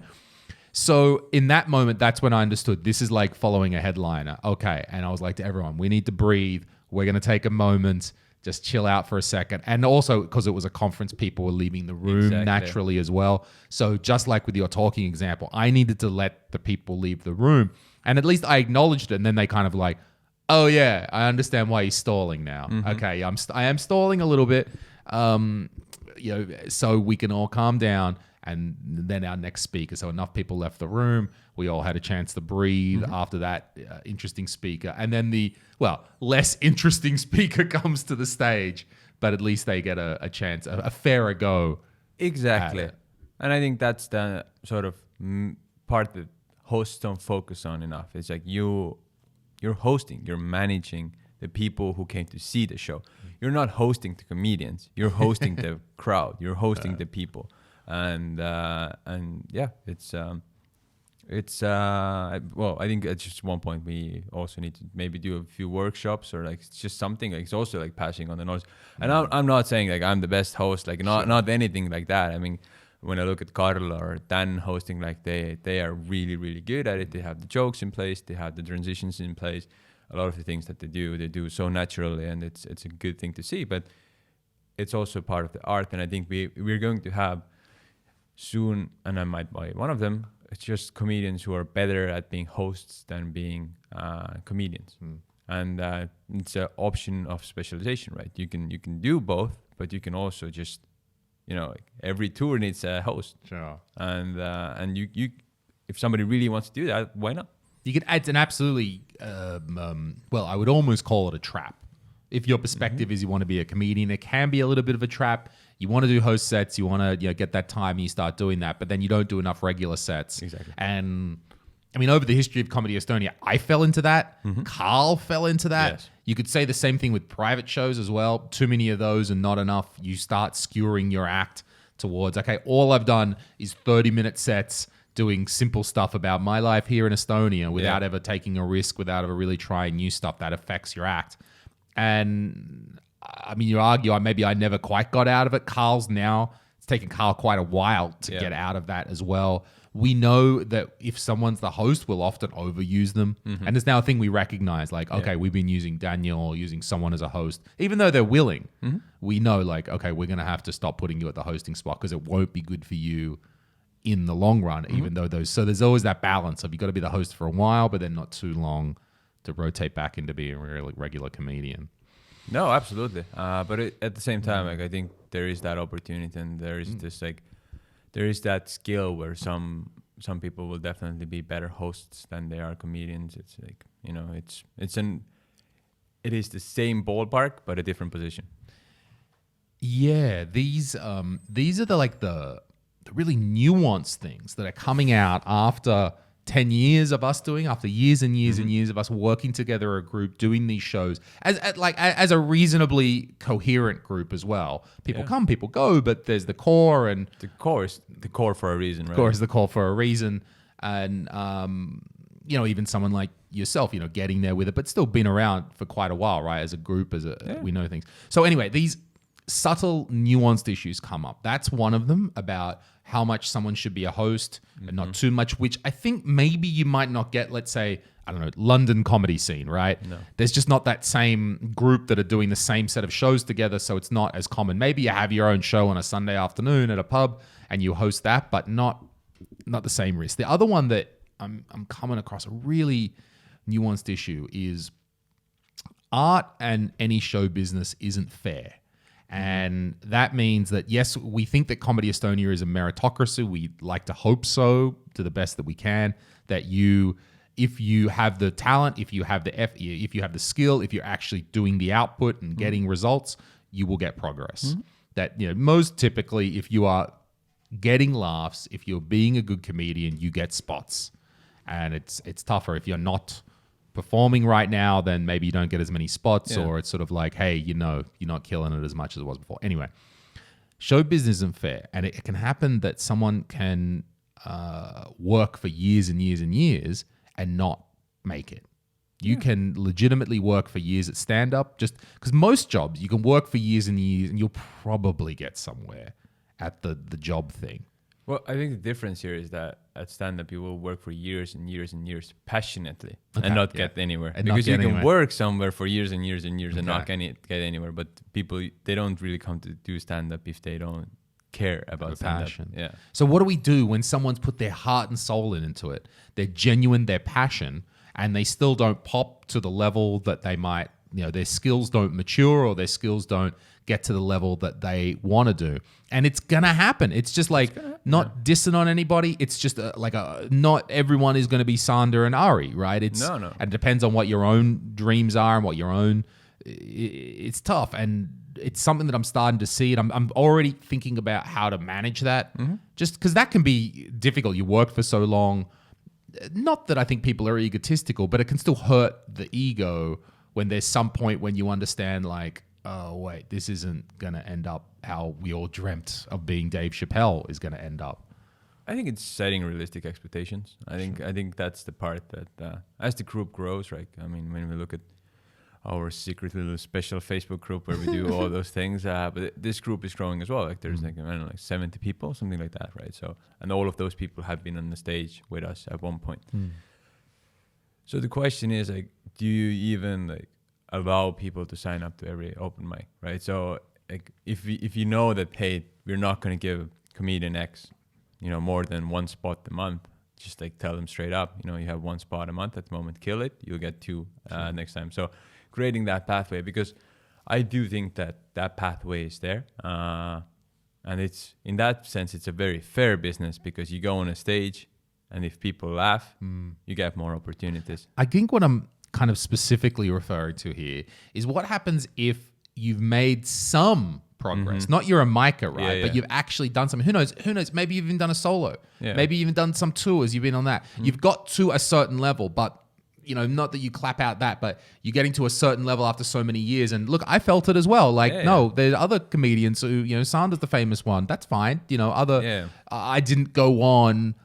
So in that moment, that's when I understood this is like following a headliner. Okay. And I was like to everyone, we need to breathe. We're going to take a moment, just chill out for a second. And also because it was a conference, people were leaving the room naturally as well. So just like with your talking example, I needed to let the people leave the room. And at least I acknowledged it. And then they kind of like, oh yeah, I understand why he's stalling now. Okay, I am stalling a little bit, so we can all calm down. And then our next speaker. So enough people left the room. We all had a chance to breathe after that interesting speaker. And then the less interesting speaker comes to the stage, but at least they get a chance, a fairer go. Exactly, and I think that's the sort of part that hosts don't focus on enough. It's like you're hosting, you're managing the people who came to see the show. You're not hosting the comedians. You're hosting the crowd. You're hosting the people. And yeah, I think at just one point we also need to maybe do a few workshops or like it's just something like it's also like passing on the knowledge. And I'm not saying like I'm the best host, like not anything like that. I mean, when I look at Karl or Dan hosting, like they are really, really good at it. They have the jokes in place. They have the transitions in place. A lot of the things that they do so naturally, and it's a good thing to see. But it's also part of the art, and I think we're going to have soon, and I might buy one of them. It's just comedians who are better at being hosts than being comedians, and it's an option of specialization, right? You can do both, but you can also just every tour needs a host. Sure. And you if somebody really wants to do that, why not? It's an absolutely, I would almost call it a trap. If your perspective is you want to be a comedian, it can be a little bit of a trap. You want to do host sets, you want to get that time, and you start doing that, but then you don't do enough regular sets. Exactly. And I mean, over the history of Comedy Estonia, I fell into that. Karl fell into that. Yes. You could say the same thing with private shows as well. Too many of those and not enough. You start skewering your act towards, okay, all I've done is 30-minute sets doing simple stuff about my life here in Estonia without ever taking a risk, without ever really trying new stuff that affects your act. And I mean, you argue maybe I never quite got out of it. It's taken Karl quite a while to get out of that as well. We know that if someone's the host, we'll often overuse them. And it's now a thing we recognize, like, okay, we've been using Daniel or using someone as a host. Even though they're willing, we know, like, okay, we're going to have to stop putting you at the hosting spot because it won't be good for you in the long run, even though so there's always that balance of you got to be the host for a while, but then not too long to rotate back into being a really regular comedian. No, absolutely. But at the same time, like I think there is that opportunity, and there is this like there is that skill where some people will definitely be better hosts than they are comedians. It's like it is the same ballpark but a different position. Yeah, these are the really nuanced things that are coming out after 10 years of us doing, after years and years and years of us working together, a group doing these shows as a reasonably coherent group as well. People come, people go, but there's the core, and The core is the core for a reason, right? core is the core for a reason. And even someone like yourself, getting there with it, but still been around for quite a while, right? As a group, we know things. So anyway, these subtle, nuanced issues come up. That's one of them, about how much someone should be a host and not too much, which I think maybe you might not get, let's say, I don't know, London comedy scene, right? No. There's just not that same group that are doing the same set of shows together, so it's not as common. Maybe you have your own show on a Sunday afternoon at a pub and you host that, but not the same risk. The other one that I'm coming across, a really nuanced issue, is art and any show business isn't fair. And that means that, yes, we think that Comedy Estonia is a meritocracy. We like to hope so, to the best that we can, that if you have the talent, if you have the skill, if you're actually doing the output and getting results, you will get progress. That, most typically, if you are getting laughs, if you're being a good comedian, you get spots. And it's tougher if you're not performing right now, then maybe you don't get as many spots, or it's sort of like, hey, you're not killing it as much as it was before. Anyway, show business isn't fair, and it can happen that someone can work for years and years and years and not make it. You can legitimately work for years at stand-up, just because most jobs you can work for years and years and you'll probably get somewhere at the job thing. Well, I think the difference here is that at stand-up, you will work for years and years and years passionately and not get anywhere. And because not you get can anywhere. work somewhere for years and years and years and not get anywhere. But people, they don't really come to do stand-up if they don't care about stand-up. Passion. Yeah. So what do we do when someone's put their heart and soul into it? They're genuine, they're passion, and they still don't pop to the level that they might, their skills don't mature, or their skills don't get to the level that they want to do. And it's going to happen. It's just like not dissing on anybody. It's just not everyone is going to be Sander and Ari, right? No. And it depends on what your own dreams are and what your own, it's tough. And it's something that I'm starting to see, and I'm already thinking about how to manage that, just because that can be difficult. You worked for so long. Not that I think people are egotistical, but it can still hurt the ego when there's some point when you understand, like, oh, wait, this isn't going to end up how we all dreamt of being Dave Chappelle is going to end up. I think it's setting realistic expectations. I think that's the part that as the group grows, right? I mean, when we look at our secret little special Facebook group where we do all those things, but this group is growing as well. Like there's like 70 people, something like that, right? So, and all of those people have been on the stage with us at one point. So the question is, like, do you even like allow people to sign up to every open mic, right? So like if you know that, hey, we're not going to give comedian X, more than one spot a month, just like tell them straight up, you have one spot a month at the moment, kill it, you'll get two next time. So creating that pathway, because I do think that pathway is there. And it's, in that sense, it's a very fair business, because you go on a stage and if people laugh, you get more opportunities. I think what I'm kind of specifically referring to here is what happens if you've made some progress. Not you're a micer, right? But you've actually done something. Who knows? Maybe you've even done a solo. Yeah. Maybe you've even done some tours. You've been on that. You've got to a certain level, but not that you clap out that, but you're getting to a certain level after so many years. And look, I felt it as well. Like, there's other comedians who, Sander's the famous one. That's fine. I didn't go on.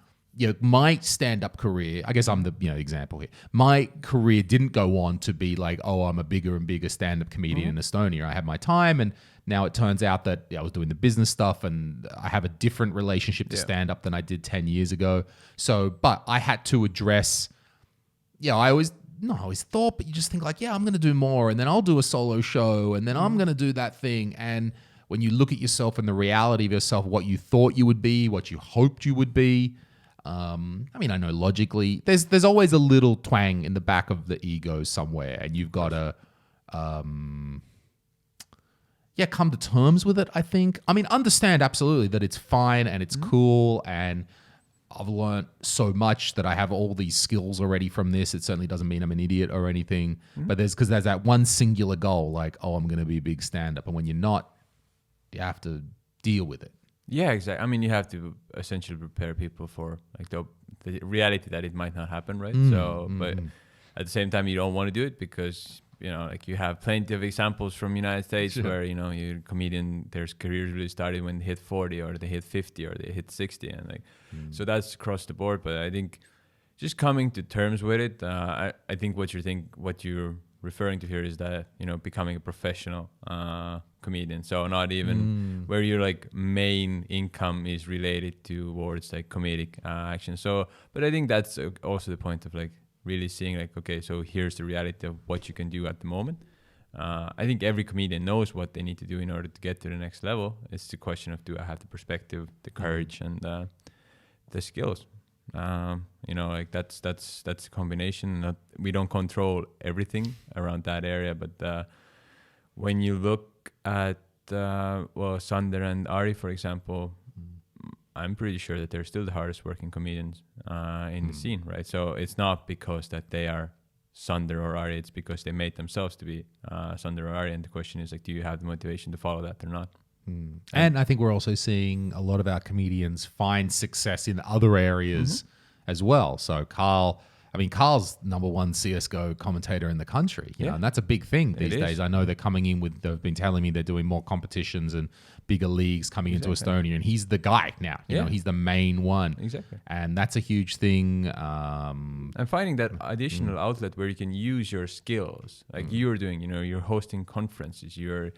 My stand-up career, I guess I'm the example here. My career didn't go on to be like, oh, I'm a bigger and bigger stand-up comedian in Estonia. I had my time, and now it turns out that I was doing the business stuff, and I have a different relationship to stand-up than I did 10 years ago. So, but I had to address, I always thought, but you just think like, I'm going to do more, and then I'll do a solo show, and then I'm going to do that thing. And when you look at yourself and the reality of yourself, what you thought you would be, what you hoped you would be, I know logically there's always a little twang in the back of the ego somewhere, and you've got to come to terms with it, I think. Understand absolutely that it's fine and it's cool, and I've learned so much that I have all these skills already from this. It certainly doesn't mean I'm an idiot or anything, but there's that one singular goal, like, oh, I'm going to be a big stand-up, and when you're not, You have to deal with it. Yeah, exactly. I mean, you have to essentially prepare people for like the reality that it might not happen, right? But at the same time, you don't want to do it because, you know, like you have plenty of examples from United States where, you know, your comedian, their careers really started when they hit 40 or they hit 50 or they hit 60. And like, so that's across the board. But I think just coming to terms with it, I think what you're referring to here is that, you know, becoming a professional comedian. So not even where your like main income is related towards like comedic action. So, but I think that's also the point of like really seeing like, okay, so here's the reality of what you can do at the moment. I think every comedian knows what they need to do in order to get to the next level. It's the question of, do I have the perspective, the courage, and the skills? You know, like that's a combination. We don't control everything around that area, but when you look at Sander and Ari, for example, I'm pretty sure that they're still the hardest working comedians in the scene, right? So it's not because that they are Sander or Ari, it's because they made themselves to be Sander or Ari. And the question is like, do you have the motivation to follow that or not? And I think we're also seeing a lot of our comedians find success in other areas as well. So Carl's #1 CSGO commentator in the country, you know, and that's a big thing these days. I know they're coming in with, they've been telling me they're doing more competitions and bigger leagues coming into Estonia, and he's the guy now. You know, he's the main one. Exactly. And that's a huge thing. And finding that additional outlet where you can use your skills, like you're doing, you know, you're hosting conferences, you're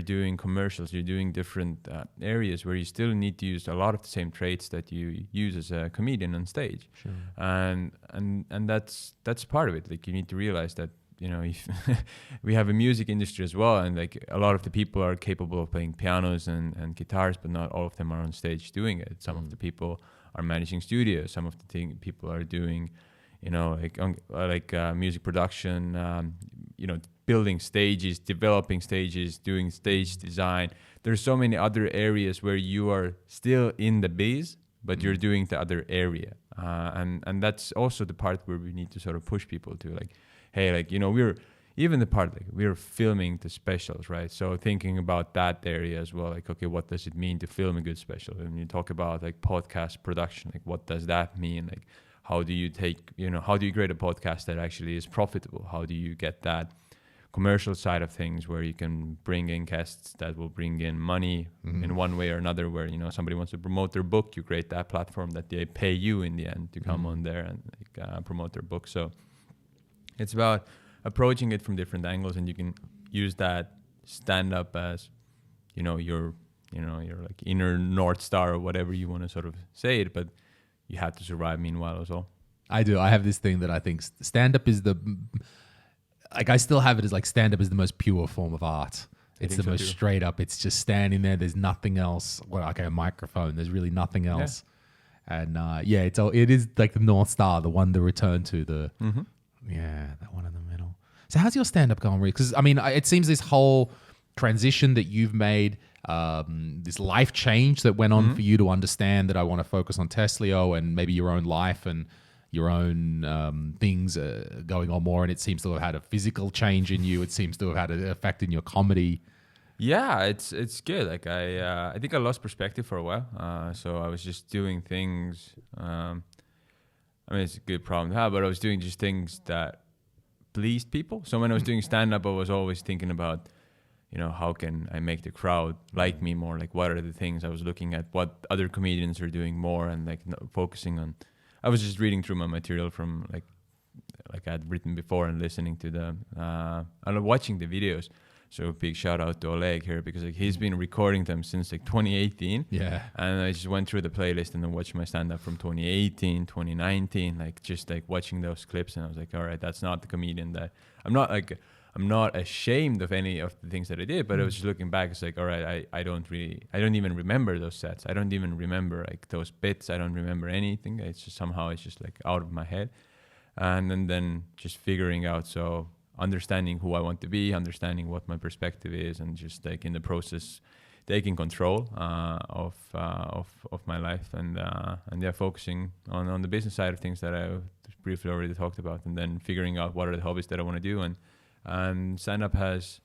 doing commercials, you're doing different areas where you still need to use a lot of the same traits that you use as a comedian on stage. Sure. And that's part of it. Like you need to realize that, you know, if we have a music industry as well, and like a lot of the people are capable of playing pianos and guitars, but not all of them are on stage doing it. Some of the people are managing studios. Some of the people are doing, you know, like music production, you know, building stages, developing stages, doing stage design. There's so many other areas where you are still in the biz, but you're doing the other area. And that's also the part where we need to sort of push people to like, hey, like, you know, we're filming the specials, right? So thinking about that area as well, like, okay, what does it mean to film a good special? When you talk about like podcast production, like what does that mean? Like, how do you create a podcast that actually is profitable? How do you get that commercial side of things where you can bring in guests that will bring in money in one way or another, where, you know, somebody wants to promote their book, you create that platform that they pay you in the end to come on there and like, promote their book. So it's about approaching it from different angles, and you can use that stand up as, you know, your like inner North Star or whatever you want to sort of say it, but you have to survive meanwhile as well. I do. I have this thing that I think stand up is I still have it as like stand-up is the most pure form of art. It's the most straight up. It's just standing there. There's nothing else. Well, okay, a microphone. There's really nothing else. Yeah. And it is like the North Star, the one to return to. That one in the middle. So how's your stand-up going, Rick? Because I mean, it seems this whole transition that you've made, this life change that went on for you to understand that I want to focus on Testio and maybe your own life and your own things going on more, and it seems to have had a physical change in you. It seems to have had an effect in your comedy. Yeah, it's good. Like I think I lost perspective for a while. So I was just doing things. I mean, it's a good problem to have, but I was doing just things that pleased people. So when I was doing stand-up, I was always thinking about, you know, how can I make the crowd like me more? Like, what are the things I was looking at? What other comedians are doing more, and like focusing on. I was just reading through my material from like I'd written before and listening to them and watching the videos. So big shout out to Oleg here, because like he's been recording them since like 2018. Yeah. And I just went through the playlist and then watched my stand up from 2018, 2019, like just like watching those clips, and I was like, all right, that's not the comedian that I'm not ashamed of any of the things that I did, but I was just looking back. It's like, all right, I don't even remember those sets. I don't even remember like those bits. I don't remember anything. It's just somehow it's just like out of my head. And then just figuring out, so understanding who I want to be, understanding what my perspective is, and just like in the process, taking control of my life, and focusing on the business side of things that I briefly already talked about, and then figuring out what are the hobbies that I want to do. And stand-up has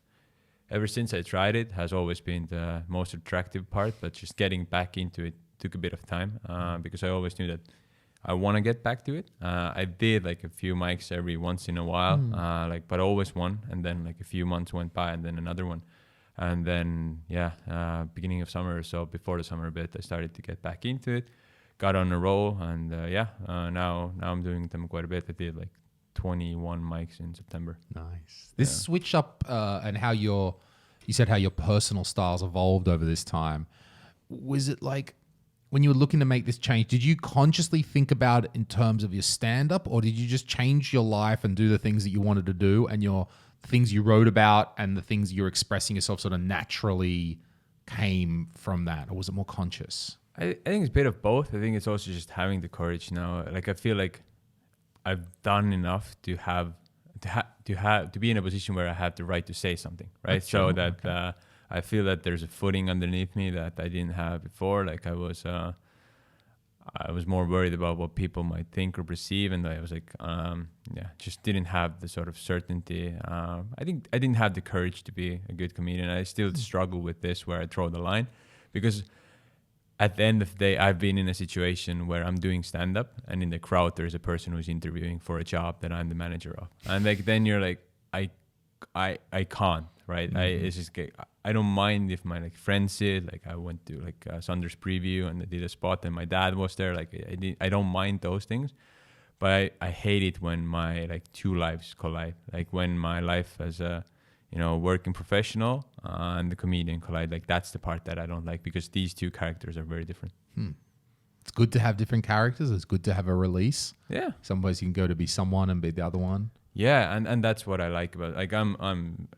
ever since I tried it has always been the most attractive part, but just getting back into it took a bit of time because I always knew that I want to get back to it. I did like a few mics every once in a while, but always one, and then like a few months went by, and then another one, and then beginning of summer or so, before the summer a bit, I started to get back into it, got on a roll, and now I'm doing them quite a bit. I did like 21 mics in September. Nice. This switch up and how you said how your personal styles evolved over this time. Was it like, when you were looking to make this change, did you consciously think about it in terms of your stand-up, or did you just change your life and do the things that you wanted to do, and your things you wrote about and the things you're expressing yourself sort of naturally came from that, or was it more conscious? I think it's a bit of both. I think it's also just having the courage now. Like I feel like I've done enough to be in a position where I have the right to say something, right? So that I feel that there's a footing underneath me that I didn't have before. Like I was more worried about what people might think or perceive, and I was like, just didn't have the sort of certainty. I think I didn't have the courage to be a good comedian. I still struggle with this, where I draw the line, because at the end of the day, I've been in a situation where I'm doing stand-up, and in the crowd there's a person who's interviewing for a job that I'm the manager of, and like then you're like, I can't, right? I don't mind if my like friends see it. Like I went to like Sanders preview and I did a spot, and my dad was there. Like I don't mind those things, but I hate it when my like two lives collide. Like when my life as a working professional and the comedian collide. Like that's the part that I don't like, because these two characters are very different. It's good to have different characters. It's good to have a release. Yeah. Sometimes you can go to be someone and be the other one. Yeah, and that's what I like about it. Like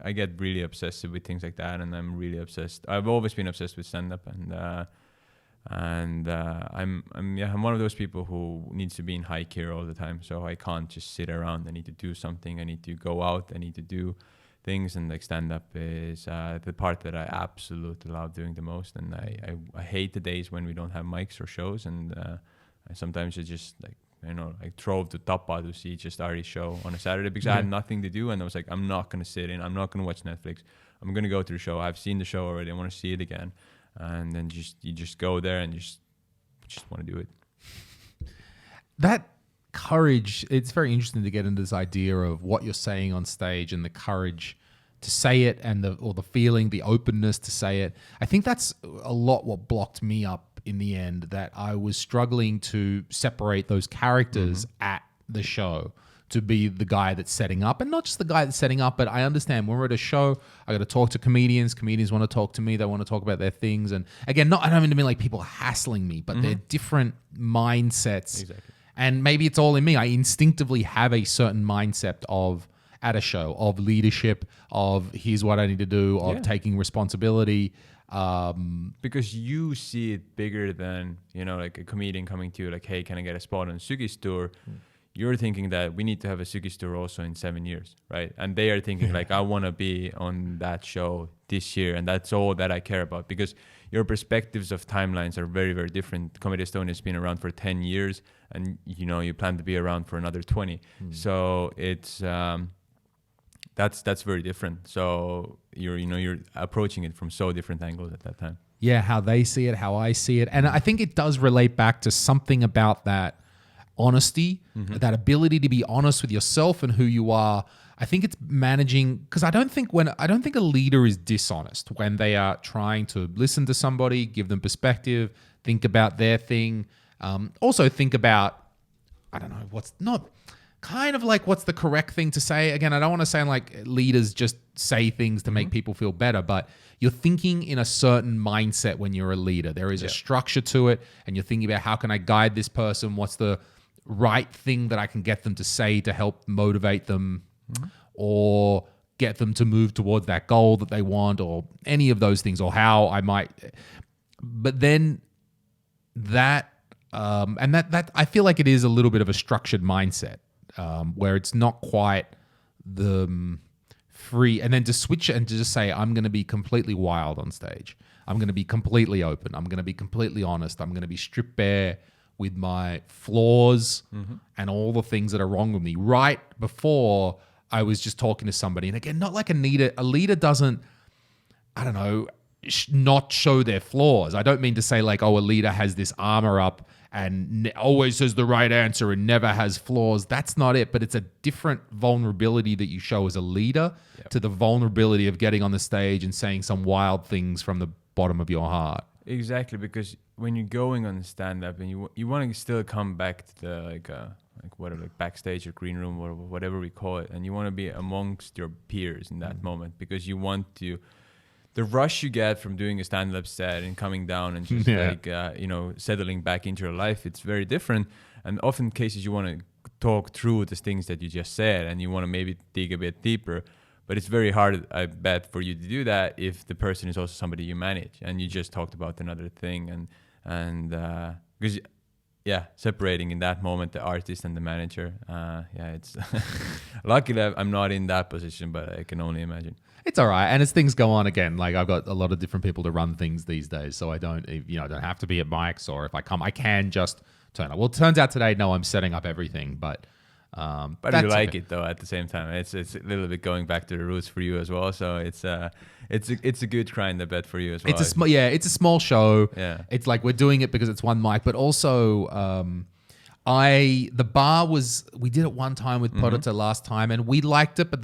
I get really obsessive with things like that, and I'm really obsessed. I've always been obsessed with stand-up, and I'm one of those people who needs to be in high gear all the time. So I can't just sit around. I need to do something. I need to go out. I need to do things, and like stand-up is the part that I absolutely love doing the most. And I hate the days when we don't have mics or shows, and sometimes I just I drove to Tapa to see just Ari's show on a Saturday because I had nothing to do, and I was like, I'm not going to sit in, I'm not going to watch Netflix, I'm going to go to the show. I've seen the show already, I want to see it again. And then you just go there and just want to do it. That courage, it's very interesting to get into this idea of what you're saying on stage and the courage to say it, and the feeling, the openness to say it. I think that's a lot what blocked me up in the end, that I was struggling to separate those characters at the show, to be the guy that's setting up, and not just the guy that's setting up, but I understand when we're at a show, I got to talk to comedians want to talk to me, they want to talk about their things. And again, I don't mean to mean like people hassling me, but they're different mindsets. Exactly. And maybe it's all in me. I instinctively have a certain mindset of, at a show, of leadership, of here's what I need to do, of taking responsibility. Because you see it bigger than, like a comedian coming to you like, hey, can I get a spot on Sugi's tour? You're thinking that we need to have a Sugi's tour also in 7 years, right? And they are thinking like, I want to be on that show this year, and that's all that I care about, because your perspectives of timelines are very, very different. Comedy Estonia has been around for 10 years, and you plan to be around for another 20. So it's that's very different. So you're approaching it from so different angles at that time. Yeah, how they see it, how I see it. And I think it does relate back to something about that honesty, that ability to be honest with yourself and who you are. I think it's managing, because I don't think a leader is dishonest when they are trying to listen to somebody, give them perspective, think about their thing. Also think about, I don't know, what's the correct thing to say. Again, I don't want to sound like leaders just say things to make people feel better, but you're thinking in a certain mindset when you're a leader. There is a structure to it, and you're thinking about, how can I guide this person? What's the right thing that I can get them to say to help motivate them or get them to move towards that goal that they want, or any of those things, or how I might. But then that I feel like it is a little bit of a structured mindset, where it's not quite the free, and then to switch it and to just say, I'm going to be completely wild on stage. I'm going to be completely open. I'm going to be completely honest. I'm going to be stripped bare with my flaws and all the things that are wrong with me. Right before I was just talking to somebody. And again, not like a leader doesn't I don't know, not show their flaws. I don't mean to say like, oh, a leader has this armor up and always says the right answer and never has flaws. That's not it. But it's a different vulnerability that you show as a leader to the vulnerability of getting on the stage and saying some wild things from the bottom of your heart. Exactly, because when you're going on stand-up and you want to still come back to the like whatever, like backstage or green room or whatever we call it, and you want to be amongst your peers in that moment, because you want to. The rush you get from doing a stand-up set and coming down and just settling back into your life, it's very different. And often cases you want to talk through the things that you just said and you want to maybe dig a bit deeper. But it's very hard, I bet, for you to do that if the person is also somebody you manage and you just talked about another thing. And because, separating in that moment the artist and the manager, it's luckily I'm not in that position, but I can only imagine. It's all right. And as things go on again, like I've got a lot of different people to run things these days. So I don't have to be at mics, or if I come, I can just turn up. Well, it turns out today, no, I'm setting up everything, but you like it though at the same time. It's a little bit going back to the roots for you as well. So it's a good grind, I bet, for you as well. It's a small show. Yeah. It's like we're doing it because it's one mic, but also we did it one time with Podota last time and we liked it, but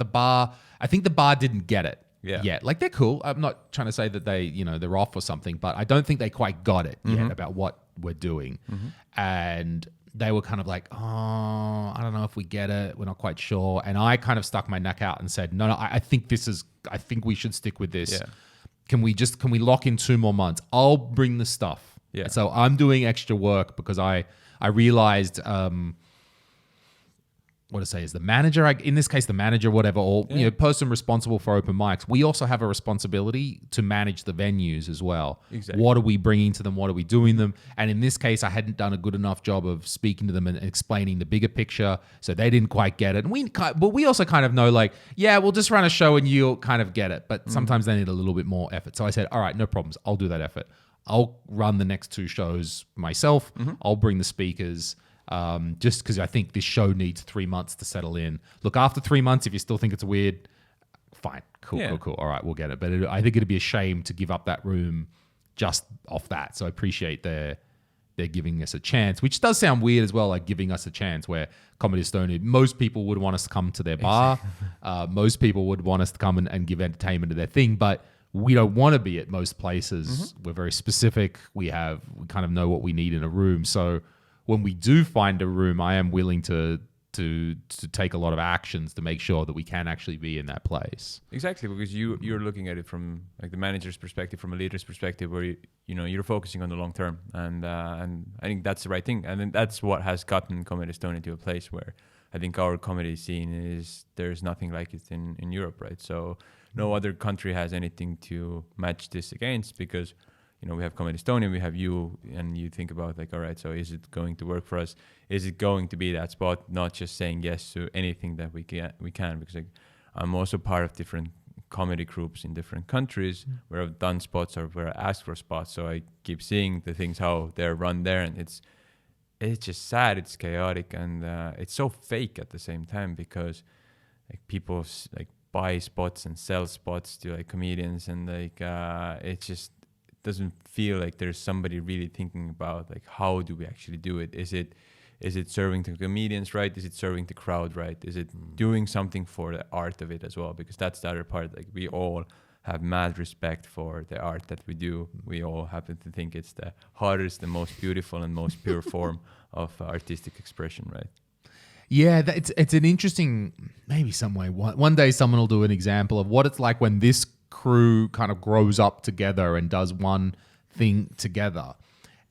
I think the bar didn't get it yet. Like they're cool. I'm not trying to say that they're off or something, but I don't think they quite got it yet about what we're doing. And they were kind of like, oh, I don't know if we get it. We're not quite sure. And I kind of stuck my neck out and said, no, I think we should stick with this. Yeah. Can we lock in 2 more months? I'll bring the stuff. Yeah. So I'm doing extra work because I realized, is the manager, in this case, the manager, whatever, or person responsible for open mics, we also have a responsibility to manage the venues as well. Exactly. What are we bringing to them? What are we doing them? And in this case, I hadn't done a good enough job of speaking to them and explaining the bigger picture, so they didn't quite get it. And but we also kind of know, like, we'll just run a show and you'll kind of get it, but sometimes they need a little bit more effort. So I said, all right, no problems. I'll do that effort. I'll run the next 2 shows myself. I'll bring the speakers. Just because I think this show needs 3 months to settle in. Look, after 3 months, if you still think it's weird, fine, cool. All right, we'll get it. But I think it'd be a shame to give up that room just off that. So I appreciate they're giving us a chance, which does sound weird as well, like giving us a chance where Comedy Estonia, most people would want us to come to their bar. Most people would want us to come and give entertainment to their thing, but we don't want to be at most places. We're very specific. We kind of know what we need in a room. So when we do find a room, I am willing to take a lot of actions to make sure that we can actually be in that place. Exactly, because you're looking at it from like the manager's perspective, from a leader's perspective, where you're focusing on the long term, and I think that's the right thing, and then that's what has gotten Comedy Estonia to a place where I think our comedy scene there's nothing like it in Europe, right? So no other country has anything to match this against, because we have Comedy Estonia, we have you, and you think about like, all right, so is it going to work for us? Is it going to be that spot? Not just saying yes to anything that we can, because like, I'm also part of different comedy groups in different countries where I've done spots or where I asked for spots. So I keep seeing the things, how they're run there, and it's just sad, it's chaotic, and it's so fake at the same time, because like people like buy spots and sell spots to like comedians, and like it just doesn't feel like there's somebody really thinking about like, how do we actually do it? Is it serving the comedians right? Is it serving the crowd right? Is it doing something for the art of it as well? Because that's the other part. Like, we all have mad respect for the art that we do. We all happen to think it's the hardest, the most beautiful and most pure form of artistic expression, right? Yeah, it's an interesting, maybe some way. One day someone will do an example of what it's like when this crew kind of grows up together and does one thing together.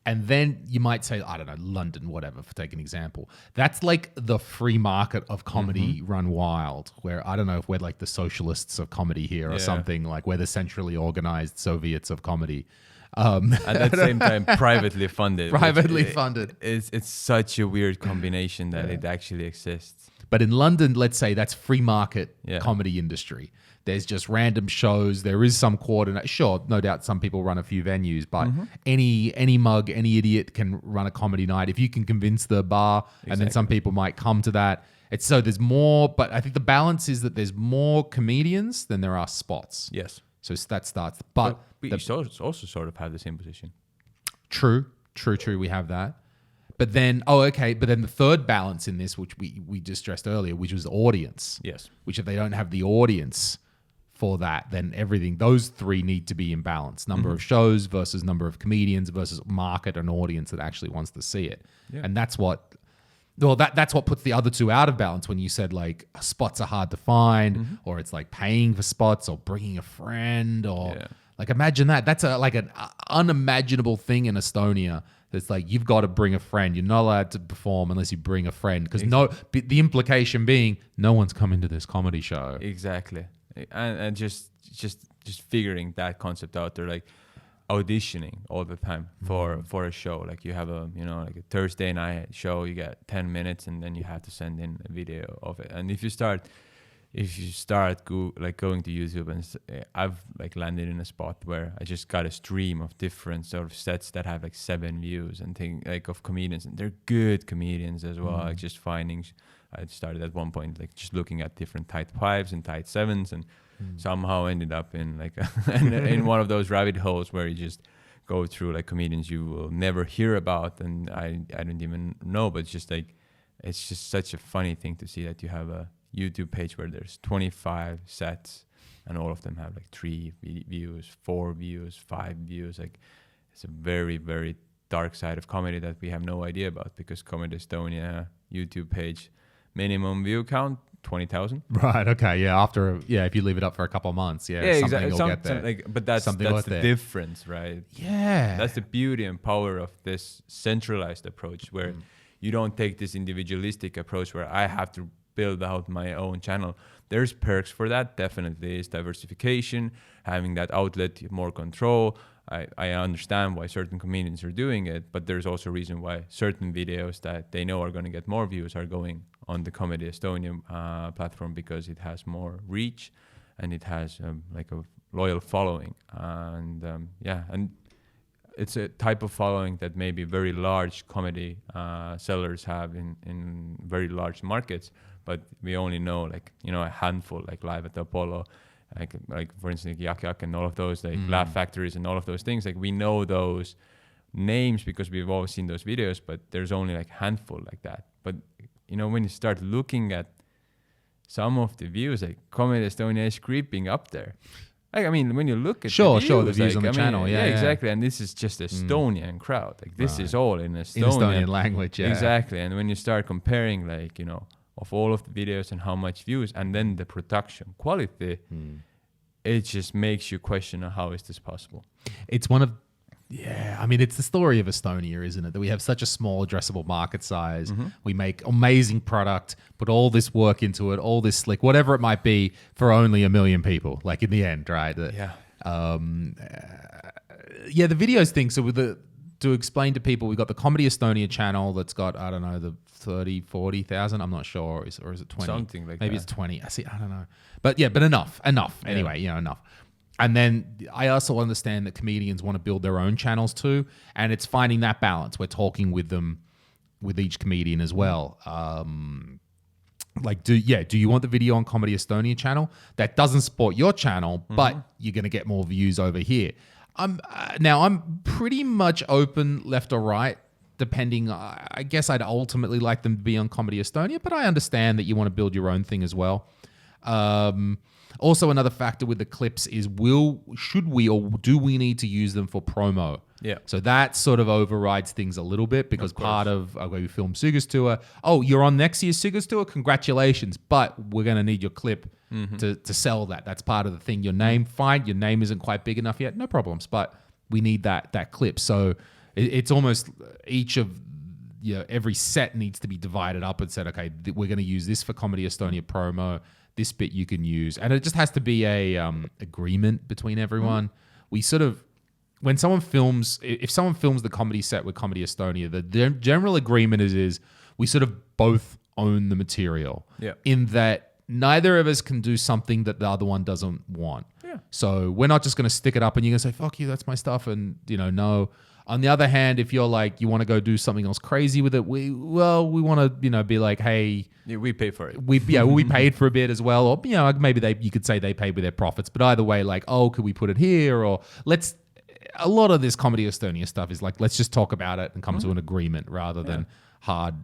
And then you might say, I don't know, London, whatever, for take an example. That's like the free market of comedy run wild, where I don't know if we're like the socialists of comedy here or something, like we're the centrally organized Soviets of comedy. At the same time, privately funded. Funded. It's such a weird combination that it actually exists. But in London, let's say that's free market comedy industry. There's just random shows. There is some coordinate. Sure, no doubt some people run a few venues, but any mug, any idiot can run a comedy night. If you can convince the bar, and then some people might come to that. So there's more, but I think the balance is that there's more comedians than there are spots. Yes. So that starts. But you also sort of have the same position. True. We have that. But then, But then the third balance in this, which we just stressed earlier, which was audience. Yes. Which if they don't have the audience for that, then those three need to be in balance. Number of shows versus number of comedians versus market and audience that actually wants to see it. Yeah. And that's what puts the other two out of balance when you said like spots are hard to find or it's like paying for spots or bringing a friend or like imagine that. That's like an unimaginable thing in Estonia. It's like you've got to bring a friend. You're not allowed to perform unless you bring a friend because the implication being no one's coming to this comedy show. Exactly. And just figuring that concept out there, like auditioning all the time for a show. Like you have like a Thursday night show, you get 10 minutes and then you have to send in a video of it. And if you start going to YouTube and I've like landed in a spot where I just got a stream of different sort of sets that have like 7 views and things like of comedians, and they're good comedians as well. Like just finding, I started at one point like just looking at different tight 5s and tight 7s and somehow ended up in like in one of those rabbit holes where you just go through like comedians you will never hear about and I don't even know, but it's just such a funny thing to see that you have a YouTube page where there's 25 sets and all of them have like 3 views, 4 views, 5 views. Like it's a very, very dark side of comedy that we have no idea about because Comedy Estonia YouTube page minimum view count 20,000. Right. Okay. Yeah. If you leave it up for a couple of months, exactly. You'll get there. But that's the difference, right? Yeah. That's the beauty and power of this centralized approach where you don't take this individualistic approach where I have to build out my own channel. There's perks for that. Definitely is diversification, having that outlet, more control. I understand why certain comedians are doing it, but there's also a reason why certain videos that they know are going to get more views are going on the Comedy Estonia platform because it has more reach and it has like a loyal following. And it's a type of following that maybe very large comedy sellers have in very large markets, but we only know a handful, like Live at the Apollo, like for instance Yak Yak and all of those, like Laugh Factories and all of those things. Like we know those names because we've always seen those videos, but there's only like handful like that. But when you start looking at some of the views, like Comedy Estonia is creeping up there. Like, I mean, when you look at the views on the channel, exactly. And this is just Estonian crowd. Like this is all in Estonian language, exactly. And when you start comparing, of all of the videos and how much views, and then the production quality, it just makes you question how is this possible. It's it's the story of Estonia, isn't it? That we have such a small addressable market size. We make amazing product, put all this work into it, all this whatever it might be for only 1 million people. Like in the end, right? The videos thing. So to explain to people, we've got the Comedy Estonia channel that's got, I don't know, the 30, 40,000. I'm not sure. Or is it 20? Something like Maybe that. It's 20. I don't know. But enough. Anyway, enough. And then I also understand that comedians want to build their own channels too. And it's finding that balance. We're talking with them, with each comedian as well. Do you want the video on Comedy Estonia channel that doesn't support your channel, but you're going to get more views over here? I'm pretty much open left or right, depending. I guess I'd ultimately like them to be on Comedy Estonia, but I understand that you want to build your own thing as well. Also, another factor with the clips is should we or do we need to use them for promo? Yeah. So that sort of overrides things a little bit because part of we film Suga's tour. Oh, you're on next year's Suga's tour? Congratulations. But we're going to need your clip to sell that. That's part of the thing. Your name, fine. Your name isn't quite big enough yet. No problems. But we need that clip. So it's almost each of every set needs to be divided up and said, okay, we're going to use this for Comedy Estonia promo. This bit you can use. And it just has to be a agreement between everyone. We sort of, if someone films the comedy set with Comedy Estonia, the general agreement is we sort of both own the material. Yeah. In that neither of us can do something that the other one doesn't want. Yeah. So we're not just going to stick it up and you're going to say, fuck you, that's my stuff. And, no. On the other hand, if you're like, you want to go do something else crazy with it, we want to, be like, hey, Yeah, we pay for it. we paid for a bit as well, or maybe you could say they paid with their profits, but either way, like, oh, could we put it here, or a lot of this Comedy Estonia stuff is like, let's just talk about it and come to an agreement rather than hard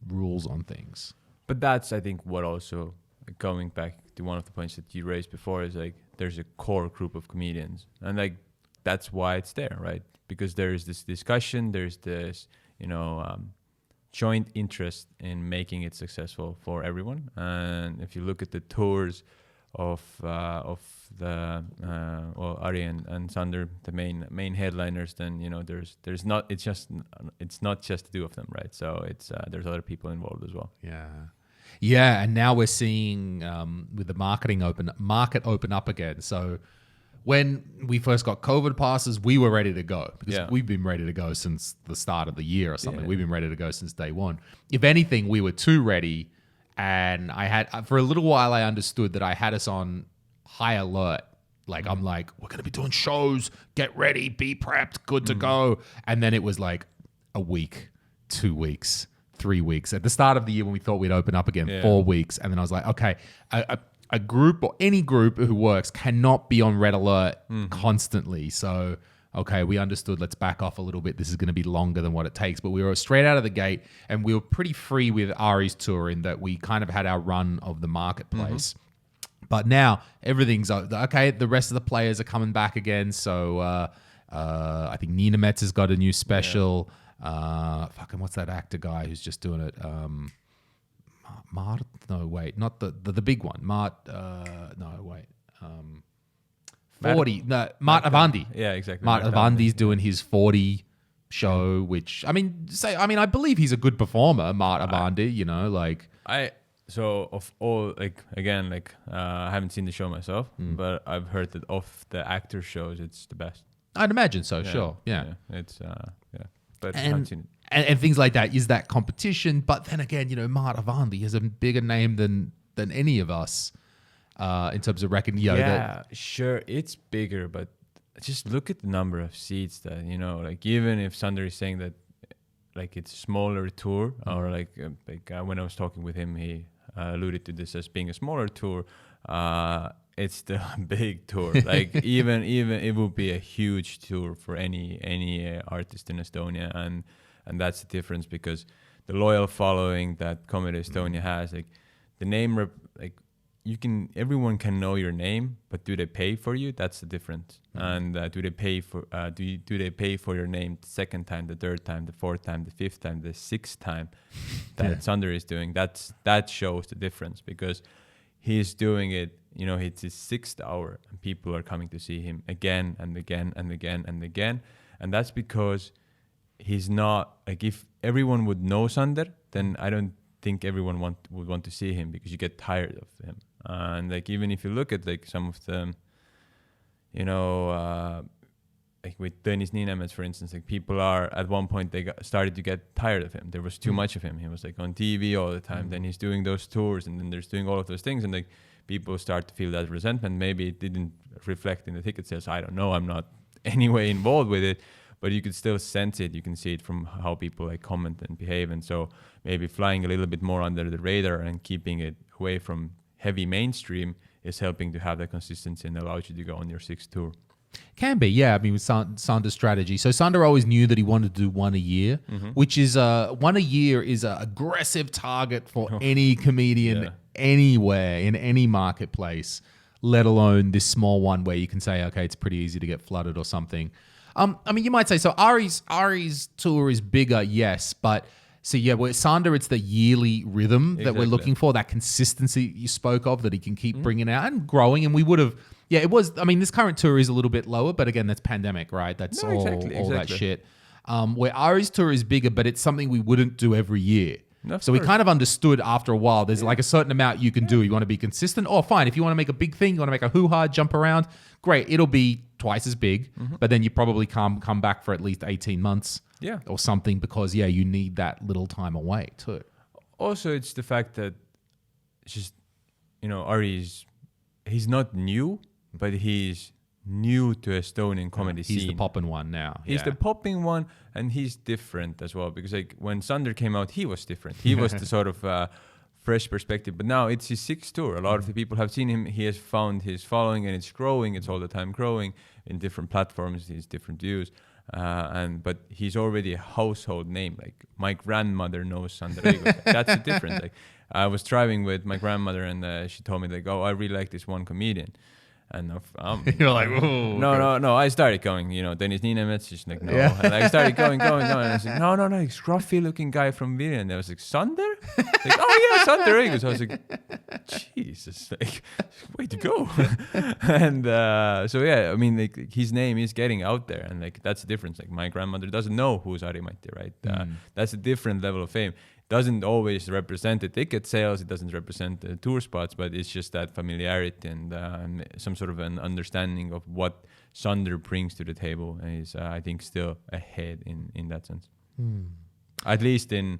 rules on things. But that's, I think, what also, going back to one of the points that you raised before, is like there's a core group of comedians, and like that's why it's there, right? Because there's this discussion, there's this joint interest in making it successful for everyone. And if you look at the tours of Ari and Sander, the main headliners, then it's not just the two of them, right? So it's there's other people involved as well. Yeah, and now we're seeing with the market open up again. So when we first got COVID passes, we were ready to go because we've been ready to go since the start of the year or something. We've been ready to go since day one. If anything, we were too ready, and I had for a little while I understood that I had us on high alert. Like I'm like, we're gonna be doing shows, get ready, be prepped, good to go. And then it was like a week, 2 weeks, 3 weeks. At the start of the year when we thought we'd open up again, 4 weeks. And then I was like, okay, a group or any group who works cannot be on red alert constantly. So, okay, we understood, let's back off a little bit. This is going to be longer than what it takes. But we were straight out of the gate, and we were pretty free with Ari's tour in that we kind of had our run of the marketplace. But now everything's okay. The rest of the players are coming back again. So I think Nina Metz has got a new special. What's that actor guy who's just doing it? Mart? No, wait, not the big one. Mart? No, wait. 40. No, Mart Avandi. Yeah, exactly. Mart Avandi's doing his 40 show, which I believe he's a good performer. Mart Avandi, of all, I haven't seen the show myself, but I've heard that of the actor shows, it's the best. I'd imagine so. Sure. Yeah. It's but I haven't seen it. And things like that is that competition. But then again, Mart Avandi is a bigger name than any of us in terms of recognition. Sure, it's bigger, but just look at the number of seats that even if Sander is saying that it's a smaller tour, or when I was talking with him, he alluded to this as being a smaller tour. It's still a big tour. Even it would be a huge tour for any artist in Estonia, and that's the difference, because the loyal following that Comedy Estonia has, the name, everyone can know your name, but do they pay for you? That's the difference. And do they pay for your name the second time, the third time, the fourth time, the fifth time, the sixth time that Sander is doing? That shows the difference, because he's doing it. It's his 6th hour, and people are coming to see him again and again and again and again, and that's because he's not if everyone would know Sander, then I don't think everyone would want to see him, because you get tired of him. And even if you look at some of the with Tõnis Niinemets, for instance, people are at one point they started to get tired of him. There was too much of him. He was on TV all the time. Then he's doing those tours, and then there's doing all of those things, and people start to feel that resentment. Maybe it didn't reflect in the ticket sales. I don't know. I'm not anyway involved with it, but you could still sense it. You can see it from how people comment and behave. And so maybe flying a little bit more under the radar and keeping it away from heavy mainstream is helping to have that consistency and allows you to go on your 6th tour. Can be, yeah. With Sander's strategy. So Sander always knew that he wanted to do one a year, which is one a year is an aggressive target for any comedian anywhere in any marketplace, let alone this small one where you can say, okay, it's pretty easy to get flooded or something. You might say, so Ari's tour is bigger, yes, but with Sander, it's the yearly rhythm that we're looking for, that consistency you spoke of, that he can keep bringing out and growing. And we would have, it was, this current tour is a little bit lower, but again, that's pandemic, right? That's all that shit. Where Ari's tour is bigger, but it's something we wouldn't do every year. So we kind of understood after a while, there's a certain amount you can do. You want to be consistent? Oh, fine. If you want to make a big thing, you want to make a hoo-ha, jump around, great. It'll be twice as big, but then you probably come back for at least 18 months or something, because, you need that little time away too. Also, it's the fact that it's just, Ari he's not new, but he's new to Estonian comedy scene. He's the poppin' one now. He's the popping one, and he's different as well, because like when Sander came out, he was different. He was the sort of fresh perspective, but now it's his sixth tour. A lot of the people have seen him. He has found his following, and it's growing. It's all the time growing in different platforms. He's different views. But he's already a household name. Like my grandmother knows Sander Õigus. That's the difference. Like I was driving with my grandmother, and she told me like, "Oh, I really like this one comedian." And you're like, "Whoa." No. I started going, Dennis Niinemets. She's like, no. Yeah. And I started going. And I was like, no, scruffy looking guy from Vilnius. And I was like, Sander? Like, oh yeah, Sander Õigus. I was like, Jesus, like, way to go. And so yeah, I mean, like his name is getting out there, and like that's the difference. Like my grandmother doesn't know who's Ari-Matti, right? That's a different level of fame. Doesn't always represent the ticket sales, it doesn't represent the tour spots, but it's just that familiarity and some sort of an understanding of what Sander brings to the table is, I think, still ahead in that sense. At least in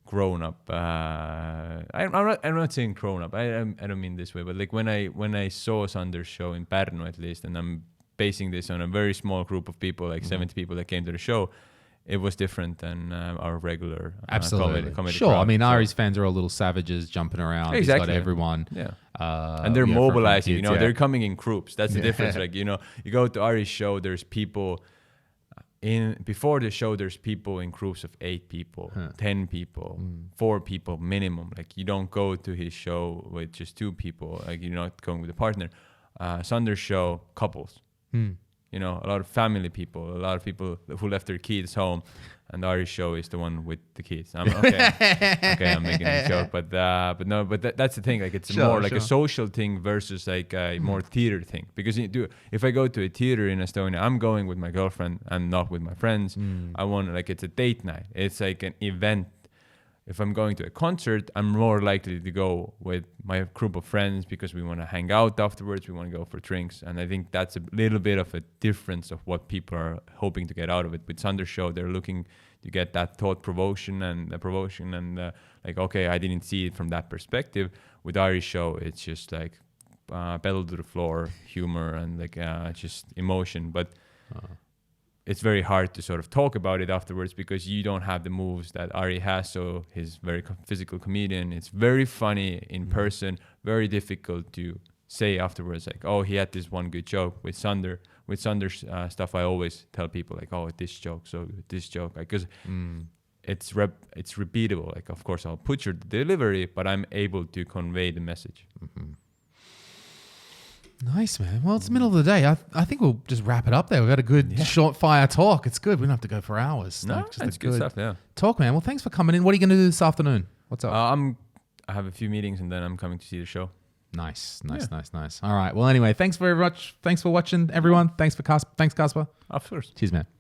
grown up. I'm not saying grown up. I don't mean this way, but like when I saw Sander's show in Pärnu, at least, and I'm basing this on a very small group of people, like 70 people that came to the show. It was different than our regular comedy Sure, crowd. I mean, Ari's fans are all little savages jumping around. Exactly. He's got everyone. Yeah. And they're mobilizing, kids, they're coming in groups. That's the difference. Like, you go to Ari's show, there's people before the show, there's people in groups of 8 people, 10 people, 4 people minimum. Like you don't go to his show with just 2 people. Like you're not going with a partner. Sander's show, couples. A lot of family people, a lot of people who left their kids home, and Ari's show is the one with the kids. I'm making a joke, but that's the thing. Like it's more like a social thing versus like a more theater thing. Because if I go to a theater in Estonia, I'm going with my girlfriend. I'm not with my friends. I want it's a date night. It's like an event. If I'm going to a concert, I'm more likely to go with my group of friends because we want to hang out afterwards. We want to go for drinks. And I think that's a little bit of a difference of what people are hoping to get out of it. With Sander's show, they're looking to get that thought provocation and okay, I didn't see it from that perspective. With Ari's show, it's just like pedal to the floor, humor, and just emotion. But it's very hard to sort of talk about it afterwards because you don't have the moves that Ari has. So he's very physical comedian. It's very funny in person, very difficult to say afterwards. Like, oh, he had this one good joke with Sander. With Sander's stuff, I always tell people like, oh, this joke, so this joke, because it's repeatable. Like, of course, I'll butcher the delivery, but I'm able to convey the message. Nice, man. Well, it's the middle of the day. I think we'll just wrap it up there. We've had a good short fire talk. It's good. We don't have to go for hours. No, it's good stuff, yeah. Talk, man. Well, thanks for coming in. What are you going to do this afternoon? What's up? I have a few meetings and then I'm coming to see the show. Nice. All right. Well, anyway, thanks very much. Thanks for watching, everyone. Thanks, Kaspar. Of course. Cheers, man.